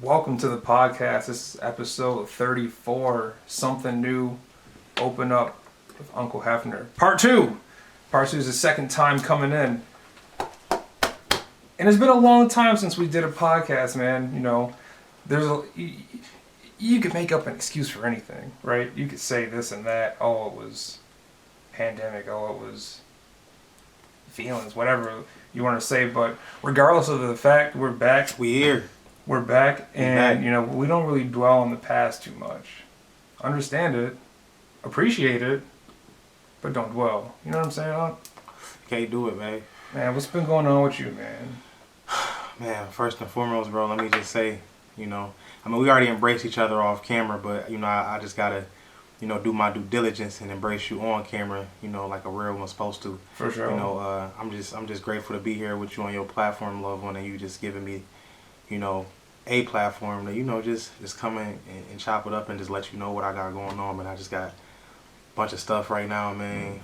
Welcome to the podcast. This is episode 34. Something new. Open up with Uncle Hefner. Part 2. Part 2 is the second time coming in. And it's been a long time since we did a podcast, man. You know, you could make up an excuse for anything, right? You could say this and that. Oh, it was pandemic. Oh, it was feelings, whatever you want to say. But regardless of the fact, we're back. We're back, and you know, we don't really dwell on the past too much. Understand it, appreciate it, but don't dwell. You know what I'm saying, Hunt? Can't do it, man. Man, what's been going on with you, man? Man, first and foremost, bro, let me just say, we already embraced each other off camera, but, I just gotta, do my due diligence and embrace you on camera, like a real one's supposed to. For sure. I'm just grateful to be here with you on your platform, loved one, and you just giving me, a platform to, just come in and chop it up and just let you know what I got going on. But I just got a bunch of stuff right now, man.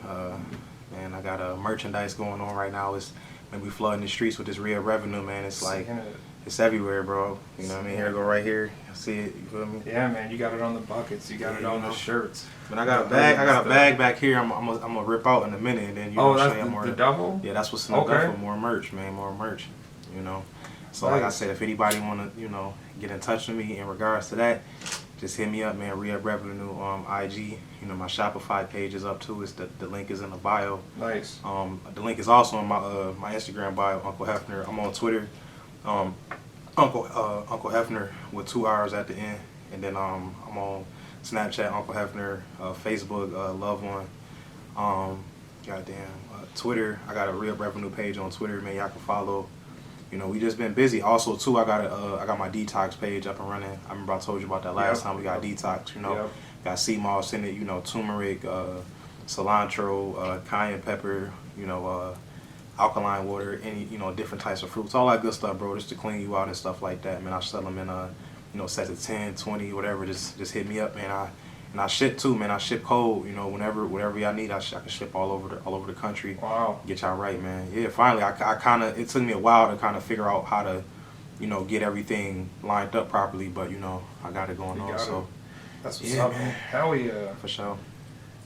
Man, I got merchandise going on right now. It's maybe flooding the streets with this Reuprevenue, man. It's like, it's everywhere, bro. You know what I mean? Here I go right here. I see it, you feel me? Yeah, man, you got it on the buckets. You got it on the shirts. But I got a bag back here. I'm gonna rip out in a minute, and then that's the double? Yeah, that's what's in the duffel. More merch, man. More merch. So nice. Like I said, if anybody wanna, get in touch with me in regards to that, just hit me up, man. Reuprevenue IG. My Shopify page is up too. The link is in the bio. Nice. The link is also in my Instagram bio, Uncle Hefner. I'm on Twitter, Uncle Hefner with 2 R's at the end, and then I'm on Snapchat, Uncle Hefner, Facebook, Loved One, Twitter. I got a Reuprevenue page on Twitter, man. Y'all can follow. We just been busy. Also, too, I got my detox page up and running. I remember I told you about that last time. We got detox. Got sea moss in it. Turmeric, cilantro, cayenne pepper. Alkaline water. Any different types of fruits. All that good stuff, bro. Just to clean you out and stuff like that, man. I sell them in sets of 10, 20, whatever. Just hit me up, man. I ship too, man. I ship cold. Whatever y'all need, I can ship all over the country. Wow. Get y'all right, man. Yeah, finally, it took me a while to kind of figure out how to, get everything lined up properly. But I got it going on. So that's what's up, man. Hell yeah. For sure.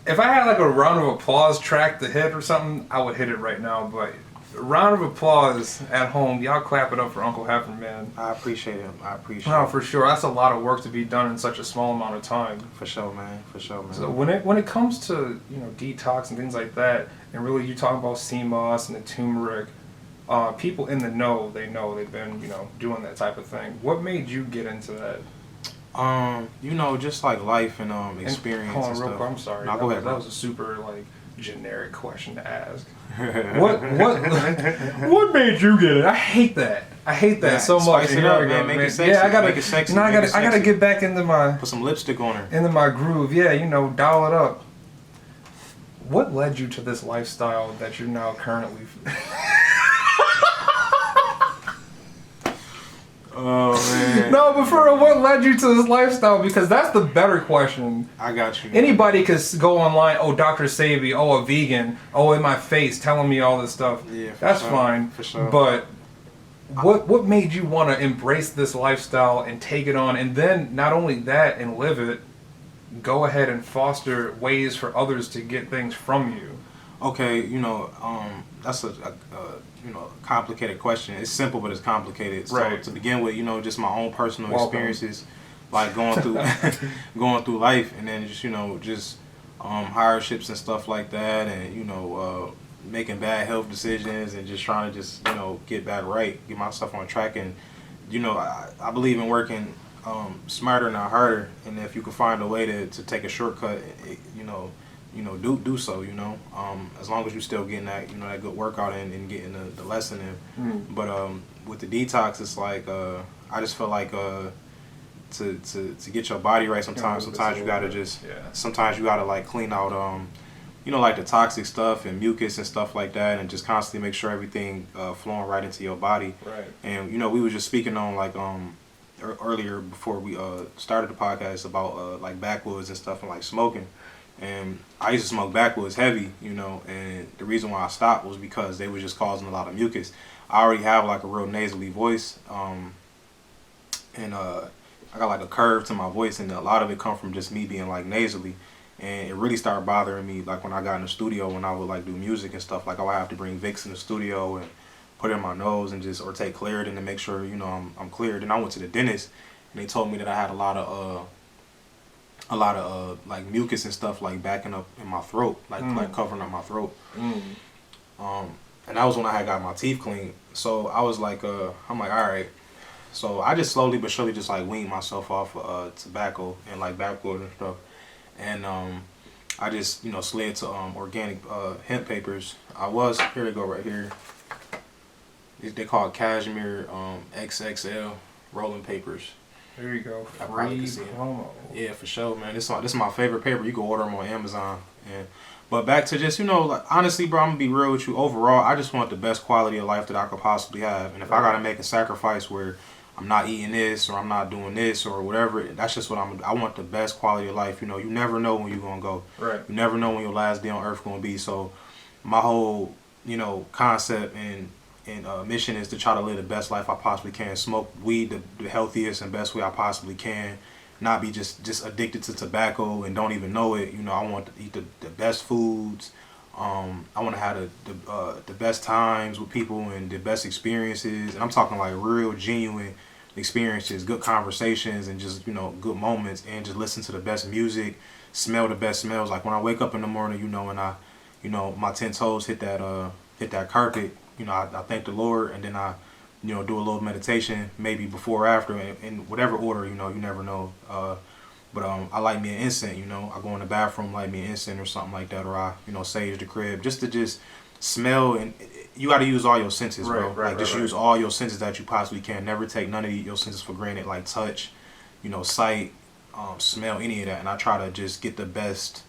If I had like a round of applause track to hit or something, I would hit it right now. But a round of applause at home, y'all clap it up for Uncle Hefner, man. I appreciate him. No, for sure. That's a lot of work to be done in such a small amount of time. For sure, man. So when it comes to detox and things like that, and really you talk about sea moss and the turmeric, people in the know, they've been doing that type of thing. What made you get into that? Just like life and experience. Hold on, and real stuff. quick. I'm sorry. No, go ahead, that was a super generic question to ask. What made you get it? I hate that so much. Spice it up, man. Make it sexy. Yeah, make it sexy. I gotta get back into my put some lipstick on her. Into my groove. Yeah, dial it up. What led you to this lifestyle that you're now currently? Oh man. No, but for real, what led you to this lifestyle? Because that's the better question. I got you. Anybody could go online. Oh, Dr. Savy. Oh, a vegan. Oh, in my face, telling me all this stuff. Yeah, that's sure. fine. For sure. But what made you want to embrace this lifestyle and take it on, and then not only that and live it, go ahead and foster ways for others to get things from you? Okay, that's a complicated question. It's simple, but it's complicated. So right. To begin with, just my own personal experiences, like going through going through life, and then just hardships and stuff like that, and making bad health decisions, and just trying to get back right, get myself on track, and I believe in working smarter, not harder, and if you can find a way to take a shortcut, do so, as long as you're still getting that, that good workout and getting the lesson in. But with the detox, it's like, I just feel like to get your body right sometimes you gotta sometimes you gotta like clean out, like the toxic stuff and mucus and stuff like that, and just constantly make sure everything flowing right into your body. Right. And, we were just speaking on like, earlier before we started the podcast about like backwoods and stuff and like smoking. And I used to smoke backwoods heavy, and the reason why I stopped was because they were just causing a lot of mucus. I already have like a real nasally voice, and I got like a curve to my voice, and a lot of it come from just me being like nasally. And it really started bothering me like when I got in the studio, when I would like do music and stuff. Like I would have to bring Vicks in the studio and put it in my nose and just, or take Claritin to make sure, you know, I'm cleared. And I went to the dentist and they told me that I had a lot of like mucus and stuff like backing up in my throat, like covering up my throat. And that was when I had got my teeth cleaned. So I was like, I'm like, all right. So I just slowly but surely just like weaned myself off tobacco and like backwood and stuff. And I just, you know, slid to organic hemp papers. Here they go right here. They call it cashmere XXL rolling papers. There you go. Free promo. Yeah, for sure, man. This is my favorite paper. You can order them on Amazon. But back to just, you know, like, honestly, bro, I'm gonna be real with you. Overall, I just want the best quality of life that I could possibly have. And if I gotta make a sacrifice where I'm not eating this or I'm not doing this or whatever, that's just what I want the best quality of life. You know, you never know when you're gonna go. Right. You never know when your last day on earth gonna be. So my whole, you know, concept and mission is to try to live the best life I possibly can. Smoke weed the healthiest and best way I possibly can. Not be just addicted to tobacco and don't even know it. You know, I want to eat the best foods. I want to have the best times with people and the best experiences. And I'm talking like real, genuine experiences, good conversations, and just, you know, good moments. And just listen to the best music, smell the best smells. Like when I wake up in the morning, you know, and my 10 toes hit that carpet. You know, I thank the Lord, and then I, you know, do a little meditation, maybe before or after, in whatever order, you know, you never know. But I light me an incense, you know. I go in the bathroom, light me an incense or something like that, or I, you know, sage the crib, just to smell. And you got to use all your senses, bro. Use all your senses that you possibly can. Never take none of your senses for granted, like touch, you know, sight, smell, any of that. And I try to just get the best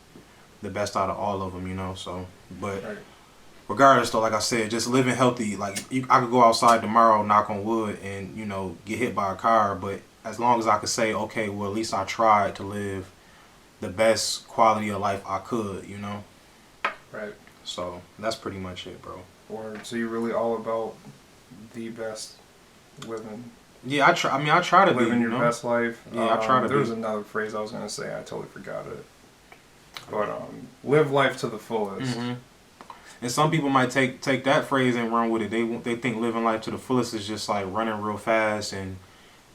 out of all of them, you know. So, but. Right. Regardless, though, like I said, just living healthy. Like I could go outside tomorrow, knock on wood, and, you know, get hit by a car. But as long as I could say, okay, well, at least I tried to live the best quality of life I could, you know. Right. So that's pretty much it, bro. So you're really all about the best living. Yeah, I try to living be, your best life. Yeah, I try to. There was another phrase I was gonna say. I totally forgot it. But live life to the fullest. Mm-hmm. And some people might take that phrase and run with it. They think living life to the fullest is just like running real fast and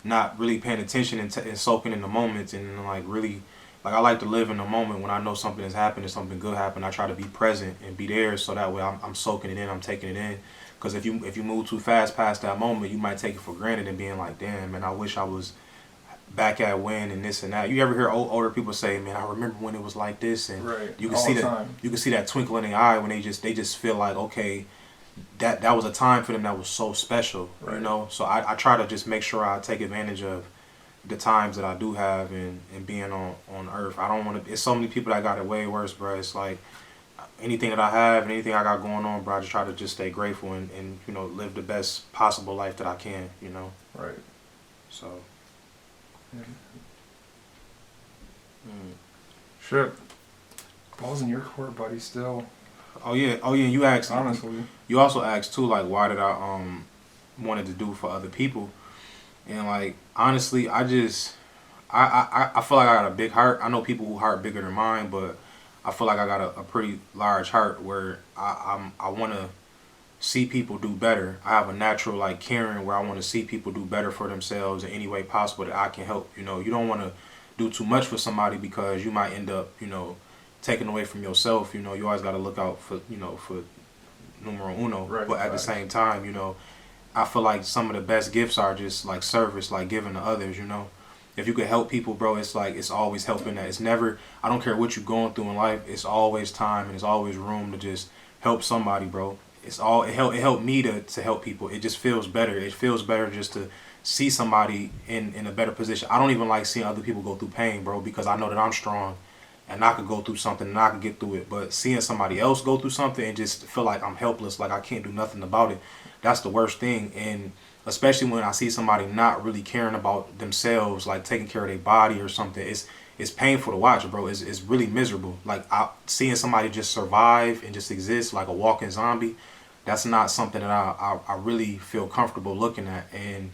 not really paying attention and soaking in the moments, and like really, like I like to live in the moment when I know something has happened and something good happened. I try to be present and be there, so that way I'm soaking it in, I'm taking it in. Because if you move too fast past that moment, you might take it for granted and being like, damn, man, I wish I was back at when and this and that. You ever hear older people say, man, I remember when it was like this, and right. you can see that twinkle in their eye when they just feel like, okay, that was a time for them that was so special, right. You know. So I try to just make sure I take advantage of the times that I do have and being on earth. I don't want to. It's so many people that got it way worse, bro. It's like anything that I have and anything I got going on, bro, I just try to just stay grateful and you know, live the best possible life that I can, you know. Right. So. Shit. Ball's in your court, buddy, still. Oh yeah, you asked, honestly. You also asked too, like, why did I wanted to do for other people. And like, honestly, I feel like I got a big heart. I know people who heart bigger than mine, but I feel like I got a pretty large heart where I want to see people do better. I have a natural like caring where I want to see people do better for themselves in any way possible that I can help. You know, you don't want to do too much for somebody because you might end up, you know, taking away from yourself. You know, you always got to look out for, you know, for numero uno. Right, but at the same time, you know, I feel like some of the best gifts are just like service, like giving to others, you know. If you could help people, bro, it's like, it's always helping that. It's never, I don't care what you're going through in life, it's always time and it's always room to just help somebody, bro. It helped me to help people. It just feels better. It feels better just to see somebody in a better position. I don't even like seeing other people go through pain, bro, because I know that I'm strong and I could go through something and I could get through it. But seeing somebody else go through something and just feel like I'm helpless, like I can't do nothing about it, that's the worst thing. And especially when I see somebody not really caring about themselves, like taking care of their body or something, it's painful to watch, bro. It's really miserable. Like seeing somebody just survive and just exist like a walking zombie, that's not something that I really feel comfortable looking at. And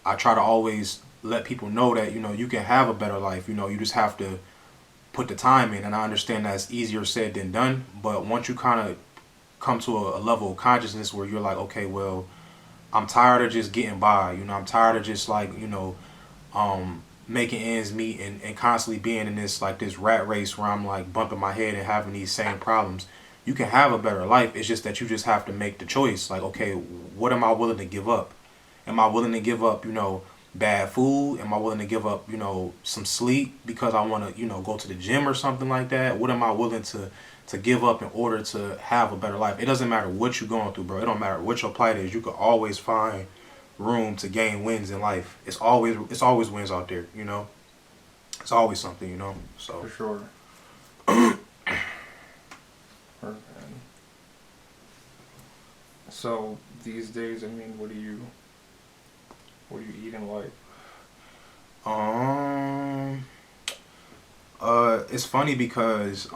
I try to always let people know that, you know, you can have a better life. You know, you just have to put the time in. And I understand that it's easier said than done. But once you kind of come to a level of consciousness where you're like, okay, well, I'm tired of just getting by. You know, I'm tired of just like, you know, making ends meet and constantly being in this like this rat race where I'm like bumping my head and having these same problems. You can have a better life. It's just that you just have to make the choice. Like, okay, what am I willing to give up? Am I willing to give up, you know, bad food? Am I willing to give up, you know, some sleep because I want to, you know, go to the gym or something like that? What am I willing to give up in order to have a better life? It doesn't matter what you're going through, bro. It don't matter what your plight is. You can always find room to gain wins in life. It's always wins out there, you know. It's always something, you know. So for sure. So these days, I mean, what do you eat in life? It's funny because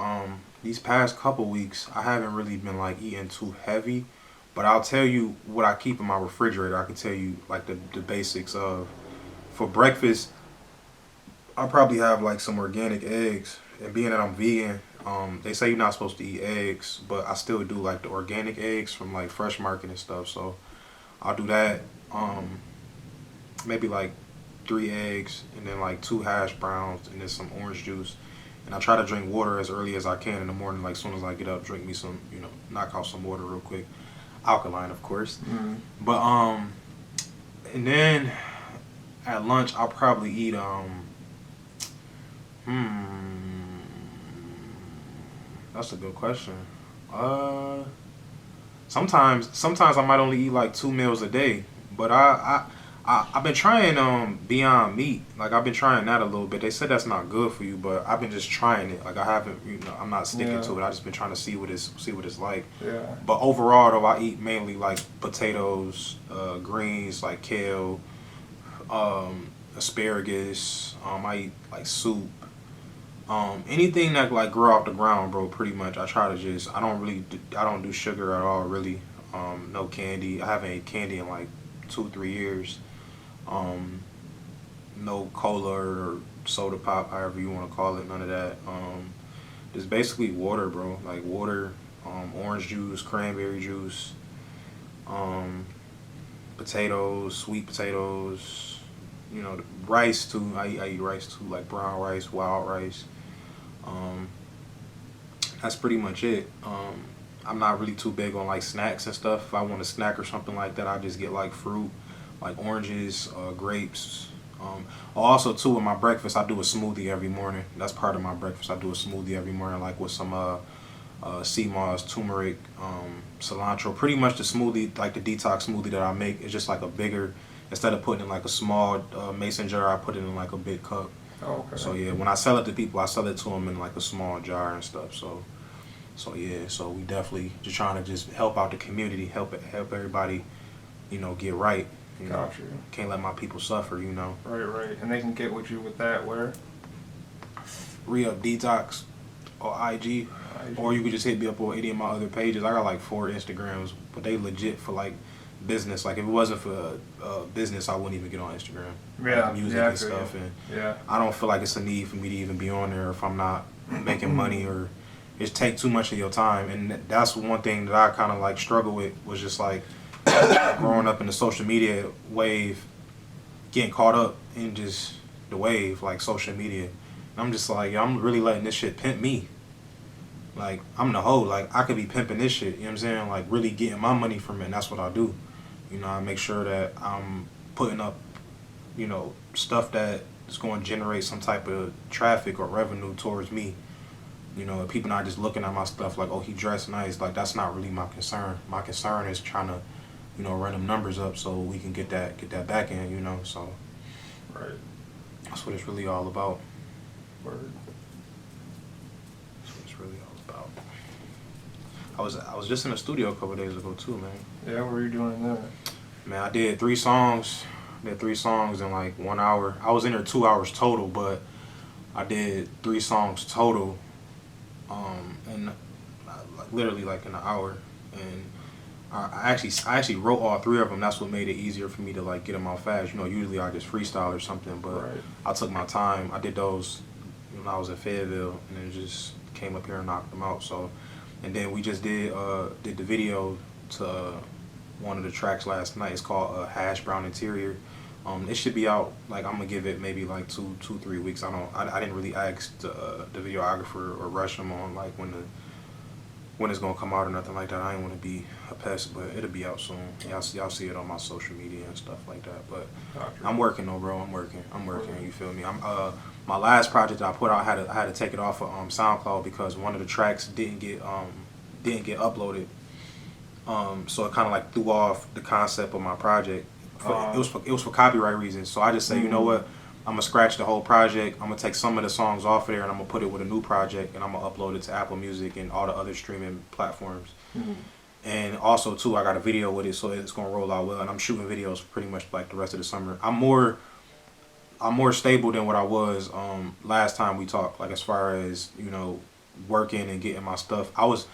these past couple weeks I haven't really been like eating too heavy, but I'll tell you what I keep in my refrigerator. I can tell you like the basics of, for breakfast, I probably have like some organic eggs, and being that I'm vegan, they say you're not supposed to eat eggs, but I still do like the organic eggs from like Fresh Market and stuff. So I'll do that. Maybe like 3 eggs and then like 2 hash browns and then some orange juice. And I try to drink water as early as I can in the morning. Like as soon as I get up, drink me some, you know, knock out some water real quick. Alkaline, of course. Mm-hmm. But and then at lunch I'll probably eat that's a good question. Sometimes I might only eat like 2 meals a day, but I've been trying Beyond Meat. Like I've been trying that a little bit. They said that's not good for you, but I've been just trying it. Like I haven't, you know, I'm not sticking to it. I just been trying to see what it's like. Yeah. But overall though, I eat mainly like potatoes, greens like kale, asparagus. I eat like soup. Anything that like grow off the ground, bro. Pretty much, I try to just. I don't do sugar at all, really. No candy. I haven't ate candy in like 2-3 years. No cola or soda pop, however you want to call it. None of that. Just basically water, bro. Like water, orange juice, cranberry juice, potatoes, sweet potatoes. You know, rice too. I eat rice too, like brown rice, wild rice. That's pretty much it. I'm not really too big on like snacks and stuff. If I want a snack or something like that, I just get like fruit, like oranges, grapes. Also too, with my breakfast, I do a smoothie every morning. That's part of my breakfast. I do a smoothie every morning, like with some sea moss, turmeric, cilantro. Pretty much the smoothie, like the detox smoothie that I make, is just like a bigger. Instead of putting in like a small mason jar, I put it in like a big cup. Oh, okay. So yeah, when I sell it to people, I sell it to them in like a small jar and stuff. So yeah, so we definitely just trying to just help out the community, help everybody, you know, get right. You know, Gotcha. Can't let my people suffer, you know. Right. And they can get with you with that where? Re-Up Detox or IG. Or you could just hit me up on any of my other pages. I got like 4 Instagrams, but they legit for like business. Like if it wasn't for business, I wouldn't even get on Instagram. Yeah, like music and stuff, and I don't feel like it's a need for me to even be on there if I'm not making money or it take too much of your time. And that's one thing that I kind of like struggle with, was just like growing up in the social media wave, getting caught up in just the wave, like social media. And I'm just like, yo, I'm really letting this shit pimp me. Like, I'm the hoe. Like, I could be pimping this shit, you know what I'm saying? Like, really getting my money from it, and that's what I do. You know, I make sure that I'm putting up, you know, stuff that is going to generate some type of traffic or revenue towards me. You know, if people not just looking at my stuff like, oh, he dressed nice. Like, that's not really my concern. My concern is trying to, you know, run them numbers up so we can get that back in, you know, so. Right. That's what it's really all about. Word. That's what it's really all about. I was just in the studio a couple of days ago too, man. Yeah, what were you doing there? Man, I did 3 songs. Did 3 songs in like 1 hour. I was in there 2 hours total, but I did 3 songs total, and like literally like in an hour. And I actually wrote all 3 of them. That's what made it easier for me to like get them out fast. You know, usually I just freestyle or something, but Right. I took my time. I did those when I was in Fayetteville, and then just came up here and knocked them out. So, and then we just did the video to one of the tracks last night. It's called Hash Brown Interior. It should be out. Like I'm gonna give it maybe like 3 weeks. I didn't really ask the videographer or rush him on like when it's gonna come out or nothing like that. I ain't want to be a pest, but it'll be out soon. Y'all see it on my social media and stuff like that. But I'm working though, bro. I'm working. You feel me? My last project I put out, I had to take it off of SoundCloud because one of the tracks didn't get uploaded. So it kind of like threw off the concept of my project. It was for copyright reasons. So I just say, you know what? I'm gonna scratch the whole project. I'm gonna take some of the songs off of there and I'm gonna put it with a new project and I'm gonna upload it to Apple Music and all the other streaming platforms. Mm-hmm. And also too, I got a video with it, so it's gonna roll out well. And I'm shooting videos pretty much like the rest of the summer. I'm more stable than what I was last time we talked. Like as far as working and getting my stuff. I was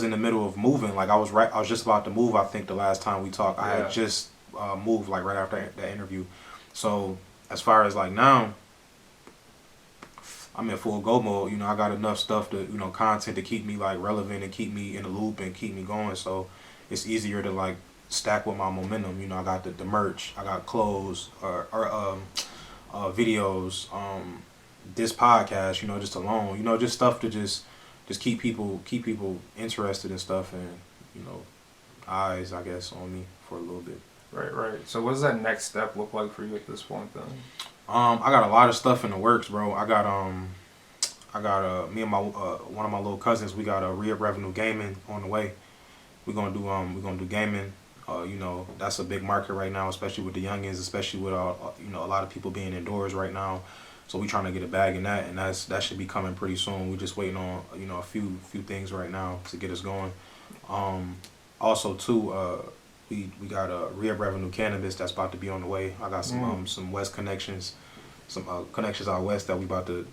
in the middle of moving. Like I was just about to move. I think the last time we talked, I had just moved like right after that interview. So as far as like now, I'm in full go mode. I got enough stuff to content to keep me like relevant and keep me in the loop and keep me going. So it's easier to like stack with my momentum. I got the merch, I got clothes or videos, this podcast. Just alone. Just stuff to just keep people interested in stuff and eyes, I guess, on me for a little bit. Right. So what does that next step look like for you at this point then? I got a lot of stuff in the works, bro. I got me and my one of my little cousins. We got a Reuprevenue gaming on the way. We're gonna do gaming. That's a big market right now, especially with the youngins, especially with a lot of people being indoors right now. So we trying to get a bag in that, and that should be coming pretty soon. We're just waiting on a few things right now to get us going. Also too, we got a Reuprevenue cannabis that's about to be on the way. I got some West connections, some connections out west that we about to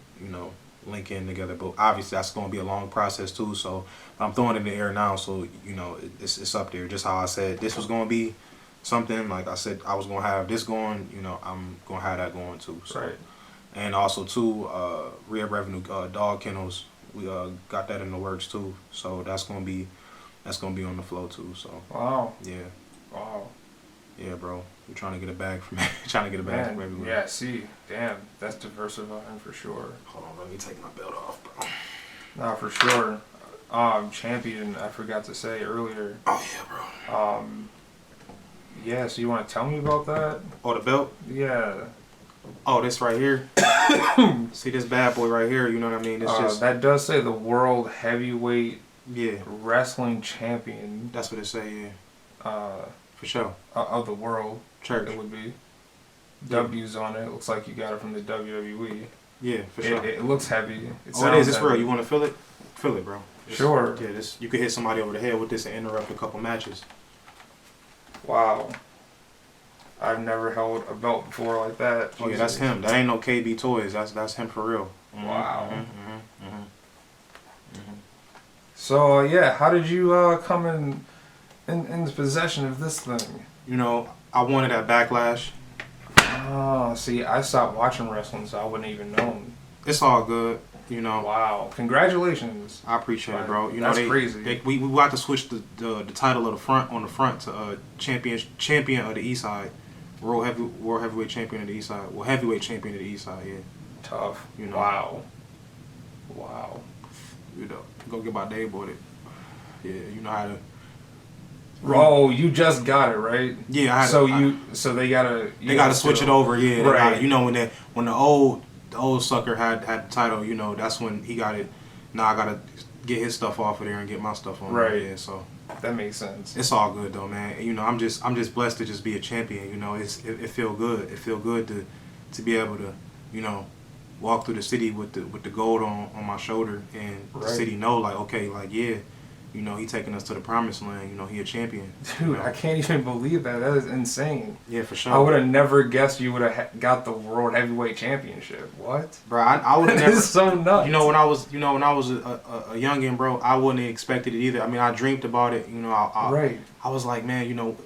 link in together. But obviously that's going to be a long process too. So I'm throwing it in the air now. So it's up there. Just how I said this was going to be something. Like I said, I was going to have this going. I'm going to have that going too. So. Right. And also too, Reuprevenue dog kennels. We got that in the works too. So that's gonna be on the flow too. So wow. Yeah. Wow. Yeah, bro. We're trying to get it back from from everywhere. Yeah. See, damn, that's diversifying for sure. Hold on, let me take my belt off, bro. No, for sure. Champion, I forgot to say earlier. Oh yeah, bro. Yeah. So you want to tell me about that? Oh, the belt? Yeah. Oh, this right here. See this bad boy right here. You know what I mean? It's just that does say the world heavyweight yeah wrestling champion. That's what it say. Yeah. For sure. Of the world. Church. It would be. W's on it. Looks like you got it from the WWE. Yeah, for sure. It looks heavy. It is. It's real. You want to feel it? Feel it, bro. Sure. Yeah. You could hit somebody over the head with this and interrupt a couple matches. Wow. I've never held a belt before like that. Oh yeah, that's him. That ain't no KB Toys. That's him for real. Mm-hmm. Wow. Mm-hmm. So yeah, how did you come in possession of this thing? I wanted that backlash. Oh, see, I stopped watching wrestling, so I wouldn't even know. It's all good. Wow. Congratulations. I appreciate it, bro. That's crazy. We got to switch the title of the front to champion of the East Side. World heavyweight champion of the East Side. Well, heavyweight champion of the East Side, yeah. Tough. Wow. Go get my name on it. Yeah, you know how to. Oh, you just got it, right? Yeah, I had so they gotta. They gotta switch it over, yeah. Right. When the old sucker had the title, that's when he got it. Now I gotta get his stuff off of there and get my stuff on. Right. Yeah, so. That makes sense. It's all good though, man. I'm just blessed to just be a champion. It feel good. It feel good to be able to, walk through the city with the gold on my shoulder and the city know like, okay, like yeah, You know, he taking us to the promised land. You know, he a champion. Dude, you know? I can't even believe that. That is insane. Yeah, for sure. I would have never guessed you would have got the World Heavyweight Championship. What? Bro, I would have never. It's so nuts. You know, when I was a youngin', bro, I wouldn't have expected it either. I mean, I dreamed about it. You know, right. I was like, man, you know,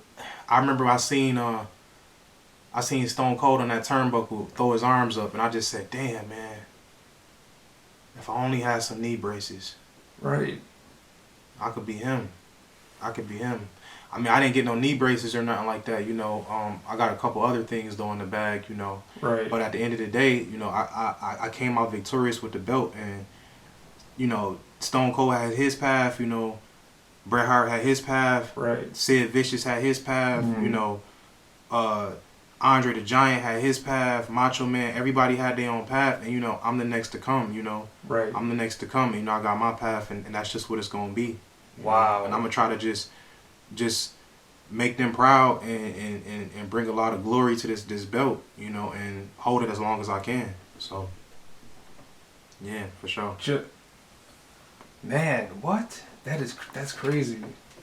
I remember I seen Stone Cold on that turnbuckle throw his arms up, and I just said, damn, man, if I only had some knee braces. Right. I could be him. I could be him. I mean, I didn't get no knee braces or nothing like that, you know. I got a couple other things though in the bag, you know. Right. But at the end of the day, you know, I came out victorious with the belt, and you know, Stone Cold had his path, you know. Bret Hart had his path. Right. Sid Vicious had his path, you know. Andre the Giant had his path. Macho Man, everybody had their own path, and you know, I'm the next to come, you know. Right. I'm the next to come, and you know, I got my path, and that's just what it's gonna be. Wow. And I'm gonna try to just make them proud and bring a lot of glory to this belt, you know, and hold it as long as I can. So yeah, for sure. Man, what? That's crazy.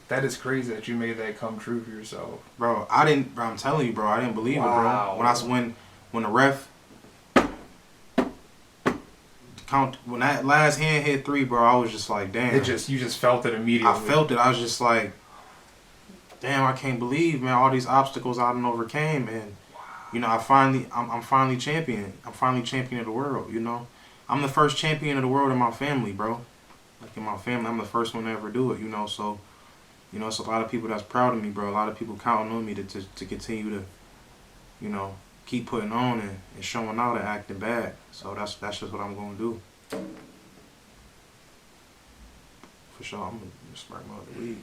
That is crazy that you made that come true for yourself. Bro, I'm telling you, bro, I didn't believe it, bro. When the ref when that last hand hit 3, bro, I was just like, damn. You just felt it immediately. I felt it. I was just like, damn, I can't believe, man, all these obstacles I done overcame, and you know, I'm finally champion. I'm finally champion of the world, you know. I'm the first champion of the world in my family, bro. Like in my family, I'm the first one to ever do it, you know, so you know, it's a lot of people that's proud of me, bro. A lot of people counting on me to continue to, you know, keep putting on and showing out and acting bad. So that's just what I'm gonna do. For sure, I'm gonna spark my other weed.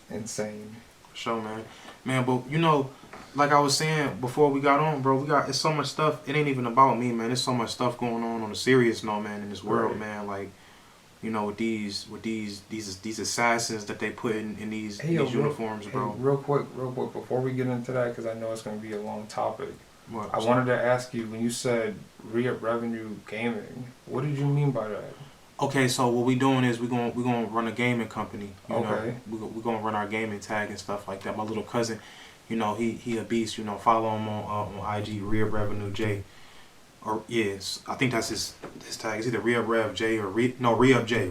Insane. For sure, man. Man, but you know, like I was saying before we got on, bro, it's so much stuff. It ain't even about me, man. There's so much stuff going on a serious note, man, in this world, right, man. Like, you know, with these assassins that they put in these uniforms, bro. Real quick, before we get into that, because I know it's going to be a long topic. What? I wanted to ask you, when you said Reuprevenue Gaming, what did you mean by that? Okay, so what we doing is we're gonna run a gaming company. You okay. know, we're gonna run our gaming tag and stuff like that. My little cousin, you know, he a beast. You know, follow him on IG, Reuprevenue J. Or yes, I think that's his tag. It's either Reuprev J or Reup J.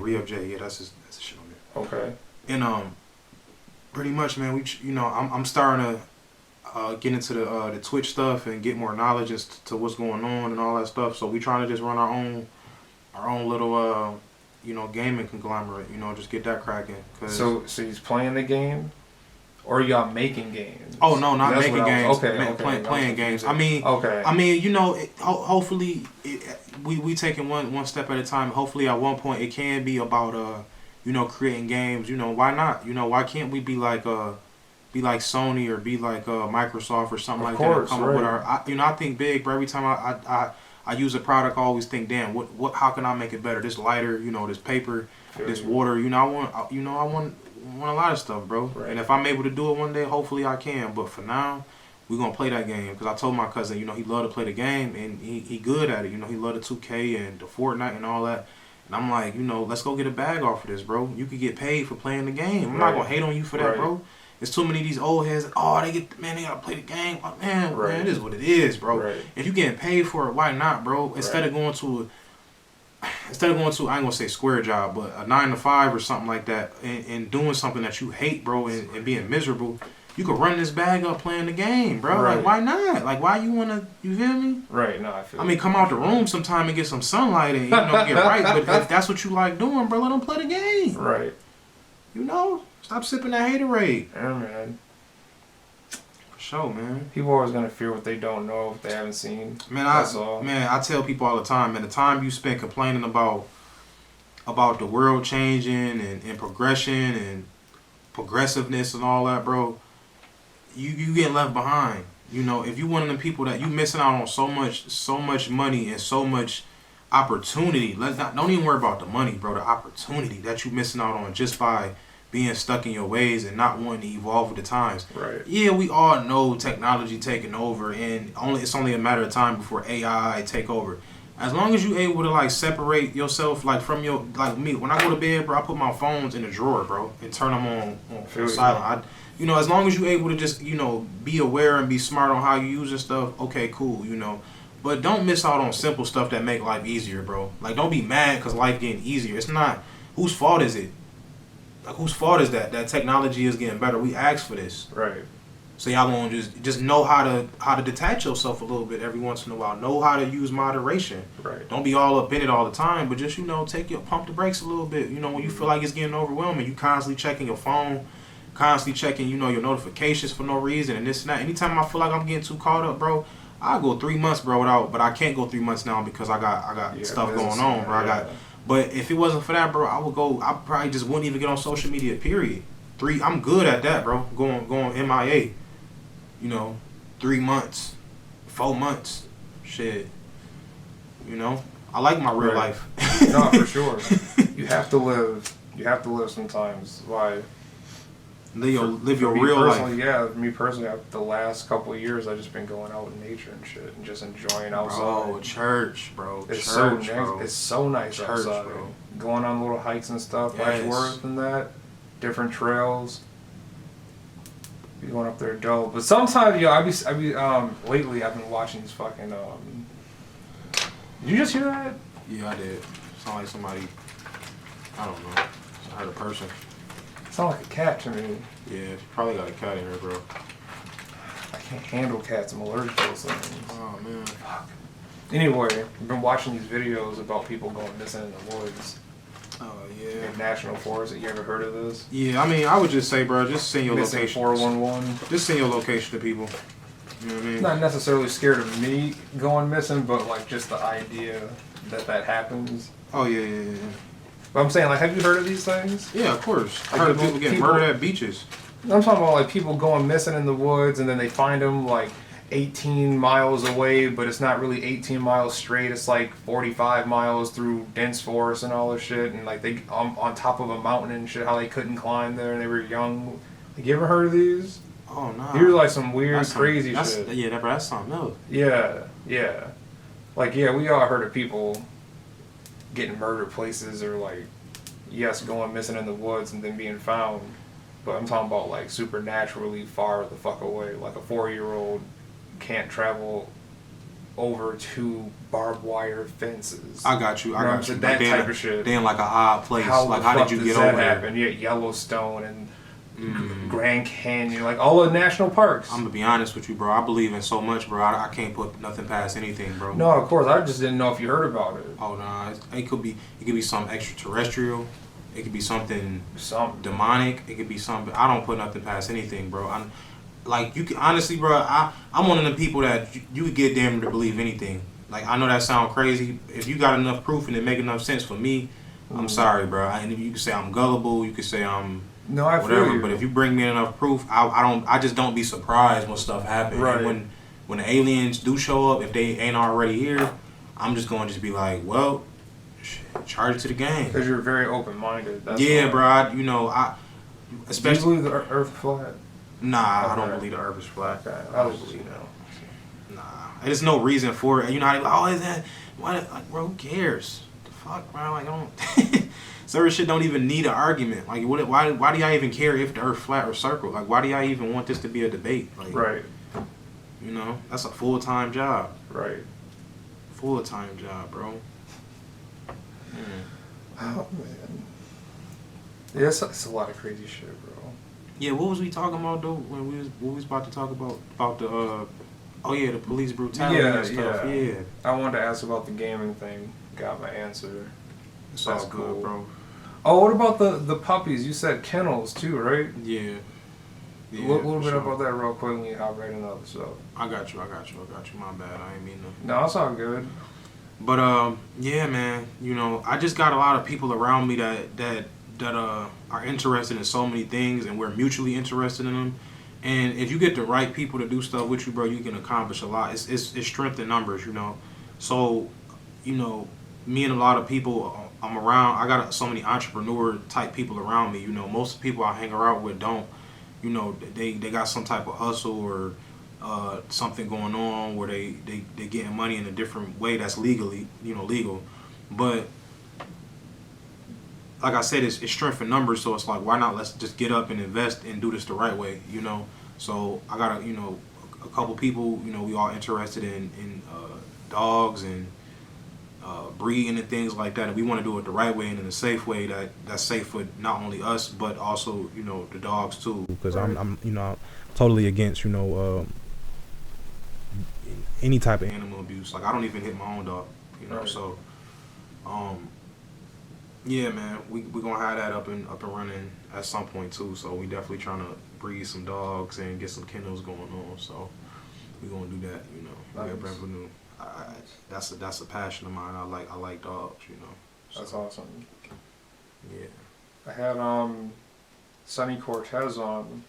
Yeah, that's his shit on there. Okay. And pretty much, man, I'm starting to get into the Twitch stuff and get more knowledge as to what's going on and all that stuff. So we trying to just run our own little you know, gaming conglomerate. You know, just get that cracking. So he's playing the game. Or y'all making games? Oh no, not That's making games. Okay. Playing games. I mean, okay. I mean, you know, hopefully, we taking one step at a time. Hopefully, at one point, it can be about you know, creating games. You know, why not? You know, why can't we be like Sony or be like Microsoft or something like that? Come up with our, you know, I think big, but every time I use a product, I always think, damn, how can I make it better? This lighter, you know, this paper, this water. You know, I want a lot of stuff, bro. Right. And if I'm able to do it one day, hopefully I can. But for now, we're gonna play that game, because I told my cousin, you know, he loved to play the game, and he good at it. You know, he loved the 2K and the Fortnite and all that. And I'm like, you know, let's go get a bag off of this, bro. You could get paid for playing the game. I'm not gonna hate on you for that, bro. There's too many of these old heads. Oh, they gotta play the game. Oh, man, it is what it is, bro. Right. If you getting paid for it, why not, bro? Instead of going to I ain't gonna say square job, but a 9 to 5 or something like that, and doing something that you hate, bro, and being miserable, you could run this bag up playing the game, bro. Right. Like, why not? Like, why you wanna? You feel me? Right. No, I feel. I mean, come out the room sometime and get some sunlight and, you know, get right. But if that's what you like doing, bro, let them play the game. Right. You know, stop sipping that haterade. Yeah, man. For sure, man. People always gonna fear what they don't know, if they haven't seen. Man, I tell people all the time, man, the time you spend complaining about the world changing and progression and progressiveness and all that, bro, you get left behind. You know, if you one of them people that you missing out on so much money and so much opportunity. Don't even worry about the money, bro. The opportunity that you missing out on just by being stuck in your ways and not wanting to evolve with the times. Right. Yeah, we all know technology taking over, and it's only a matter of time before AI take over. As long as you able to like separate yourself like from your like me. When I go to bed, bro, I put my phones in the drawer, bro, and turn them on silent. As long as you able to just be aware and be smart on how you use this stuff. Okay, cool. But don't miss out on simple stuff that make life easier, bro. Like don't be mad because life getting easier. It's not. Whose fault is it? Like whose fault is that? That technology is getting better. We asked for this. Right. So y'all gonna just know how to detach yourself a little bit every once in a while. Know how to use moderation. Right. Don't be all up in it all the time, but just pump the brakes a little bit. When you feel like it's getting overwhelming, you constantly checking your phone, constantly checking your notifications for no reason and this and that. Anytime I feel like I'm getting too caught up, bro, I go 3 months, bro, without. But I can't go 3 months now because I got stuff going on, bro. Yeah. But if it wasn't for that, bro, I probably just wouldn't even get on social media. Period. I'm good at that, bro. Going MIA. 3 months, 4 months, shit. I like my real life. No, for sure. You have to live. You have to live sometimes. Why? Live your real life. Yeah, me personally, the last couple of years, I've just been going out in nature and shit, and just enjoying outside. Bro, church, bro. It's church, so nice. bro. It's so nice church, outside. Bro. Going on little hikes and stuff, Yes. Letchworth and that, different trails. Be going up there dope. But sometimes, lately I've been watching these fucking, did you just hear that? Yeah, I did. Sound like somebody, I don't know. I heard a person. Sound like a cat to me. Yeah, probably got a cat in here, bro. I can't handle cats. I'm allergic to those things. Oh, man. Fuck. Anyway, I've been watching these videos about people going missing in the woods. Oh, yeah. In national forests. You ever heard of this? Yeah, I would just say, bro, just send your Missing location. 411. Just send your location to people. You know what I mean? Not necessarily scared of me going missing, but like just the idea that happens. Oh, yeah. But I'm saying, like, have you heard of these things? Yeah, of course. I Like heard of people getting murdered at beaches. I'm talking about like people going missing in the woods and then they find them like 18 miles away, but it's not really 18 miles straight. It's like 45 miles through dense forest and all this shit, and like they on top of a mountain and shit. How they couldn't climb there and they were young. Like, you ever heard of these? Oh no. Here's like some weird, crazy shit. Yeah, that's something else. Yeah. Like, yeah, we all heard of people getting murdered places or like, yes, going missing in the woods and then being found. But I'm talking about like supernaturally far the fuck away. Like a 4-year-old can't travel over 2 barbed wire fences. I got you. That like type of shit. They in like an odd place. How did you get over there? Happen? Yeah, Yellowstone and Grand Canyon, like all the national parks. I'm gonna be honest with you, bro. I believe in so much, bro. I can't put nothing past anything, bro. No, of course. I just didn't know if you heard about it. Oh no, it could be something extraterrestrial. It could be something demonic. It could be something. I don't put nothing past anything, bro. You can honestly, bro. I'm one of the people that you could get damn to believe anything. Like, I know that sounds crazy. If you got enough proof and it make enough sense for me, I'm sorry, bro. And you can say I'm gullible. You can say I'm whatever. Feel you. But if you bring me enough proof, I just don't be surprised when stuff happens. Right. And when the aliens do show up, if they ain't already here, I'm just going to just be like, well, charge it to the game. Because you're very open-minded. Yeah, bro. Especially. Do you believe the Earth flat? Nah, Okay. I don't believe the Earth is flat. Okay. I don't believe Nah, there's no reason for it. How they like, oh, is that? What? Like, bro, who cares? The fuck, bro? Like, I don't. Certain shit don't even need an argument. Like, why do y'all even care if the Earth flat or circle? Like, why do y'all even want this to be a debate? Like, right. That's a full-time job. Right. Full-time job, bro. Oh man. Yeah, it's a lot of crazy shit, bro. Yeah, what was we talking about though when we was about to talk about the the police brutality and stuff. Yeah. I wanted to ask about the gaming thing. Got my answer. It's That's all good, cool, bro. Oh, what about the puppies? You said kennels too, right? Yeah. A little bit about that real quick when you hop right into other stuff. I got you. My bad. I ain't mean to. No, it's all good. But yeah, man. I just got a lot of people around me that are interested in so many things, and we're mutually interested in them. And if you get the right people to do stuff with you, bro, you can accomplish a lot. It's strength in numbers, So, me and a lot of people I'm around. I got so many entrepreneur type people around me. Most of the people I hang around with don't. They got some type of hustle or something going on where they getting money in a different way that's legally, legal. But like I said, it's strength in numbers, so it's like, why not, let's just get up and invest and do this the right way, So I got a couple people, we all interested in dogs and breeding and things like that, and we want to do it the right way and in a safe way that's safe for not only us but also the dogs too. Because I'm totally against any type of animal abuse. Like, I don't even hit my own dog, Right. So yeah, man, we gonna have that up and running at some point too. So we definitely trying to breed some dogs and get some kennels going on. So we gonna do that, Nice. Reuprevenue. That's a passion of mine. I like dogs, So, That's awesome. yeah. I had Sonny Cortez on.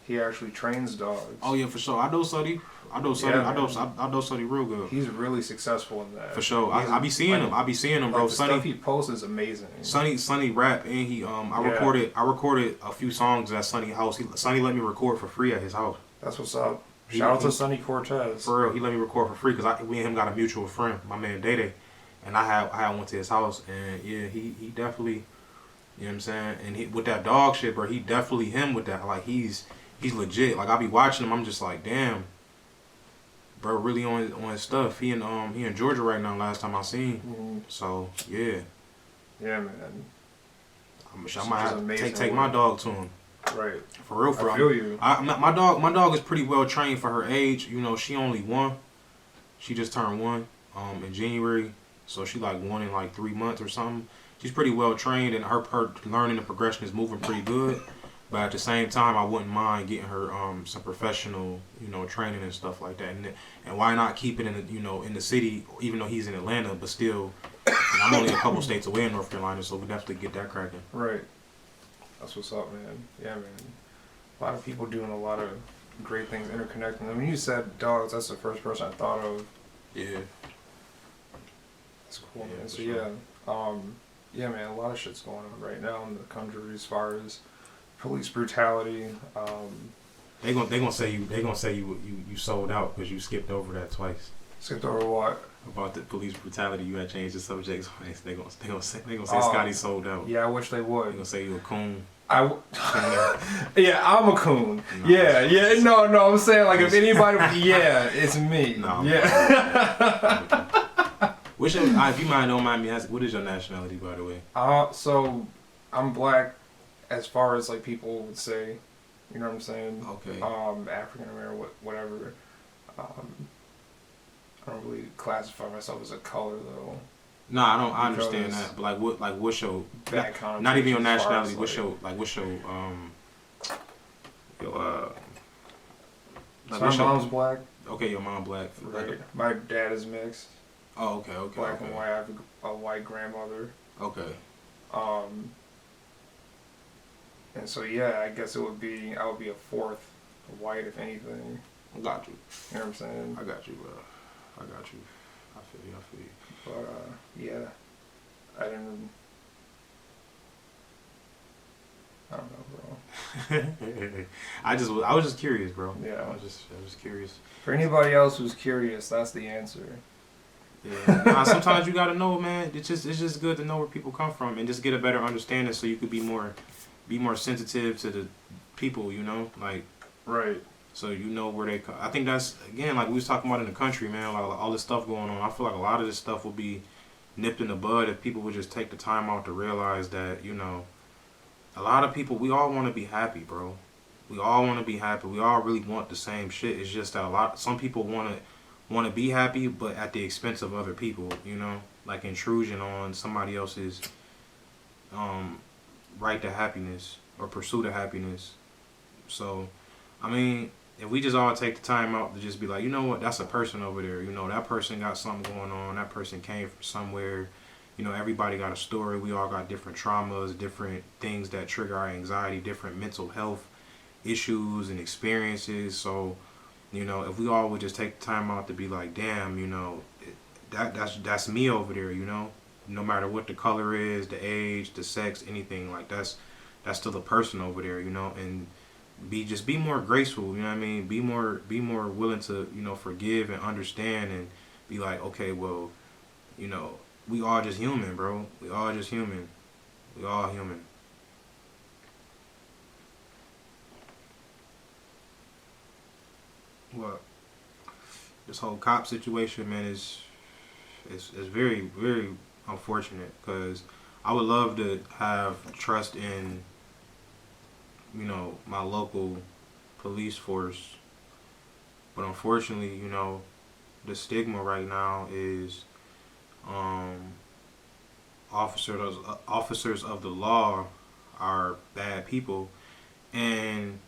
He actually trains dogs. Oh yeah, for sure. I know Sonny. I know Sonny real good. He's really successful in that. For sure. I be seeing him. Bro. The stuff he posts is amazing. Sonny rap, and he I recorded a few songs at Sonny's house. Sonny let me record for free at his house. That's what's up. Shout out to Sonny Cortez. For real, he let me record for free because we and him got a mutual friend, my man Day Day, and I went to his house, and yeah, he definitely, you know what I'm saying, and he with that dog shit, bro, he definitely him with that, like he's legit. Like, I be watching him, I'm just like, damn, bro, really on his stuff. He in Georgia right now. Last time I seen, Mm-hmm. so yeah, Yeah, man. I might have to take my dog to him. Right. For real, I feel you. My dog is pretty well trained for her age. She only 1. She just turned 1 in January, so she like 1 in like 3 months or something. She's pretty well trained, and her learning and progression is moving pretty good. But at the same time, I wouldn't mind getting her some professional, training and stuff like that. And why not keep it in the in the city, even though he's in Atlanta, but still, I'm only a couple states away in North Carolina, so we definitely get that cracking. Right. That's what's up, man. Yeah, man. A lot of people doing a lot of great things, interconnecting them. When you said dogs, that's the first person I thought of. Yeah. That's cool, Yeah, man. So sure. yeah, man. A lot of shit's going on right now in the country as far as police brutality. They gonna say you sold out because you skipped over that twice. Skipped over what? About the police brutality. You had changed the subject twice. They gonna say Scotty sold out. Yeah, I wish they would. They gonna say you a coon. Yeah, I'm a coon. No, yeah. No, I'm saying, like, if anybody, it's me. No, yeah. If you don't mind me asking, what is your nationality, by the way? So I'm black, as far as like people would say. You know what I'm saying? Okay. African American, whatever. I don't really classify myself as a color though. No, I understand that. But what's your not even your nationality? What's your so my mom's black. Okay, your mom black. Right. My dad is mixed. Oh, okay. Black and white. I have a white grandmother. Okay. And so yeah, I guess I would be a fourth white, if anything. I got you. You know what I'm saying? I got you, bro. I got you. I feel you. But yeah, I don't know, bro. I was just curious, bro. Yeah. I was just curious. For anybody else who's curious, that's the answer. Yeah. Sometimes you gotta know, man. It's just good to know where people come from and just get a better understanding, so you could be more sensitive to the people, like. Right. So where they come. I think that's, again, like we was talking about in the country, man, like all this stuff going on. I feel like a lot of this stuff will be nipped in the bud if people would just take the time out to realize that, a lot of people, we all want to be happy, bro. We all want to be happy. We all really want the same shit. It's just that some people want to be happy, but at the expense of other people, like intrusion on somebody else's right to happiness or pursuit of happiness. So, I mean, if we just all take the time out to just be like, you know what, that's a person over there. That person got something going on. That person came from somewhere. Everybody got a story. We all got different traumas, different things that trigger our anxiety, different mental health issues and experiences. So, if we all would just take the time out to be like, damn, that's me over there, no matter what the color is, the age, the sex, anything, like that's still a person over there, and be more graceful. You know what I mean? Be more willing to, you know, forgive and understand, and be like, okay, well, you know, we all just human, bro. We all just human. We all human. Well, this whole cop situation, man, is very, very unfortunate, because I would love to have trust in, you know, my local police force, but unfortunately, you know, the stigma right now is officers of the law are bad people, and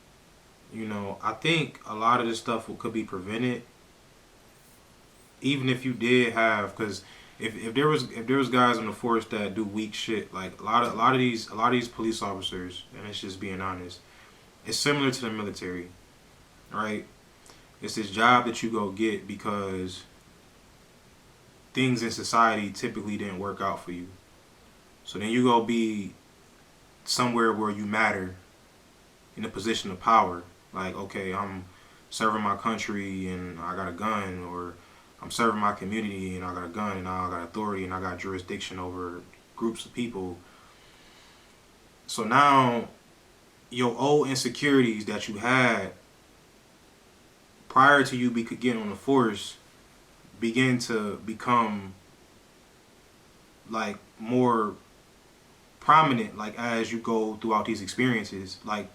you know, I think a lot of this stuff could be prevented, even if you did have, because if there was guys in the force that do weak shit, like a lot of these police officers, and it's just being honest, it's similar to the military, right? It's this job that you go get because things in society typically didn't work out for you. So then you go be somewhere where you matter, in a position of power. Like, okay, I'm serving my country and I got a gun, or I'm serving my community and I got a gun and now I got authority and I got jurisdiction over groups of people. So now your old insecurities that you had prior to you getting on the force begin to become like more prominent, like as you go throughout these experiences. Like,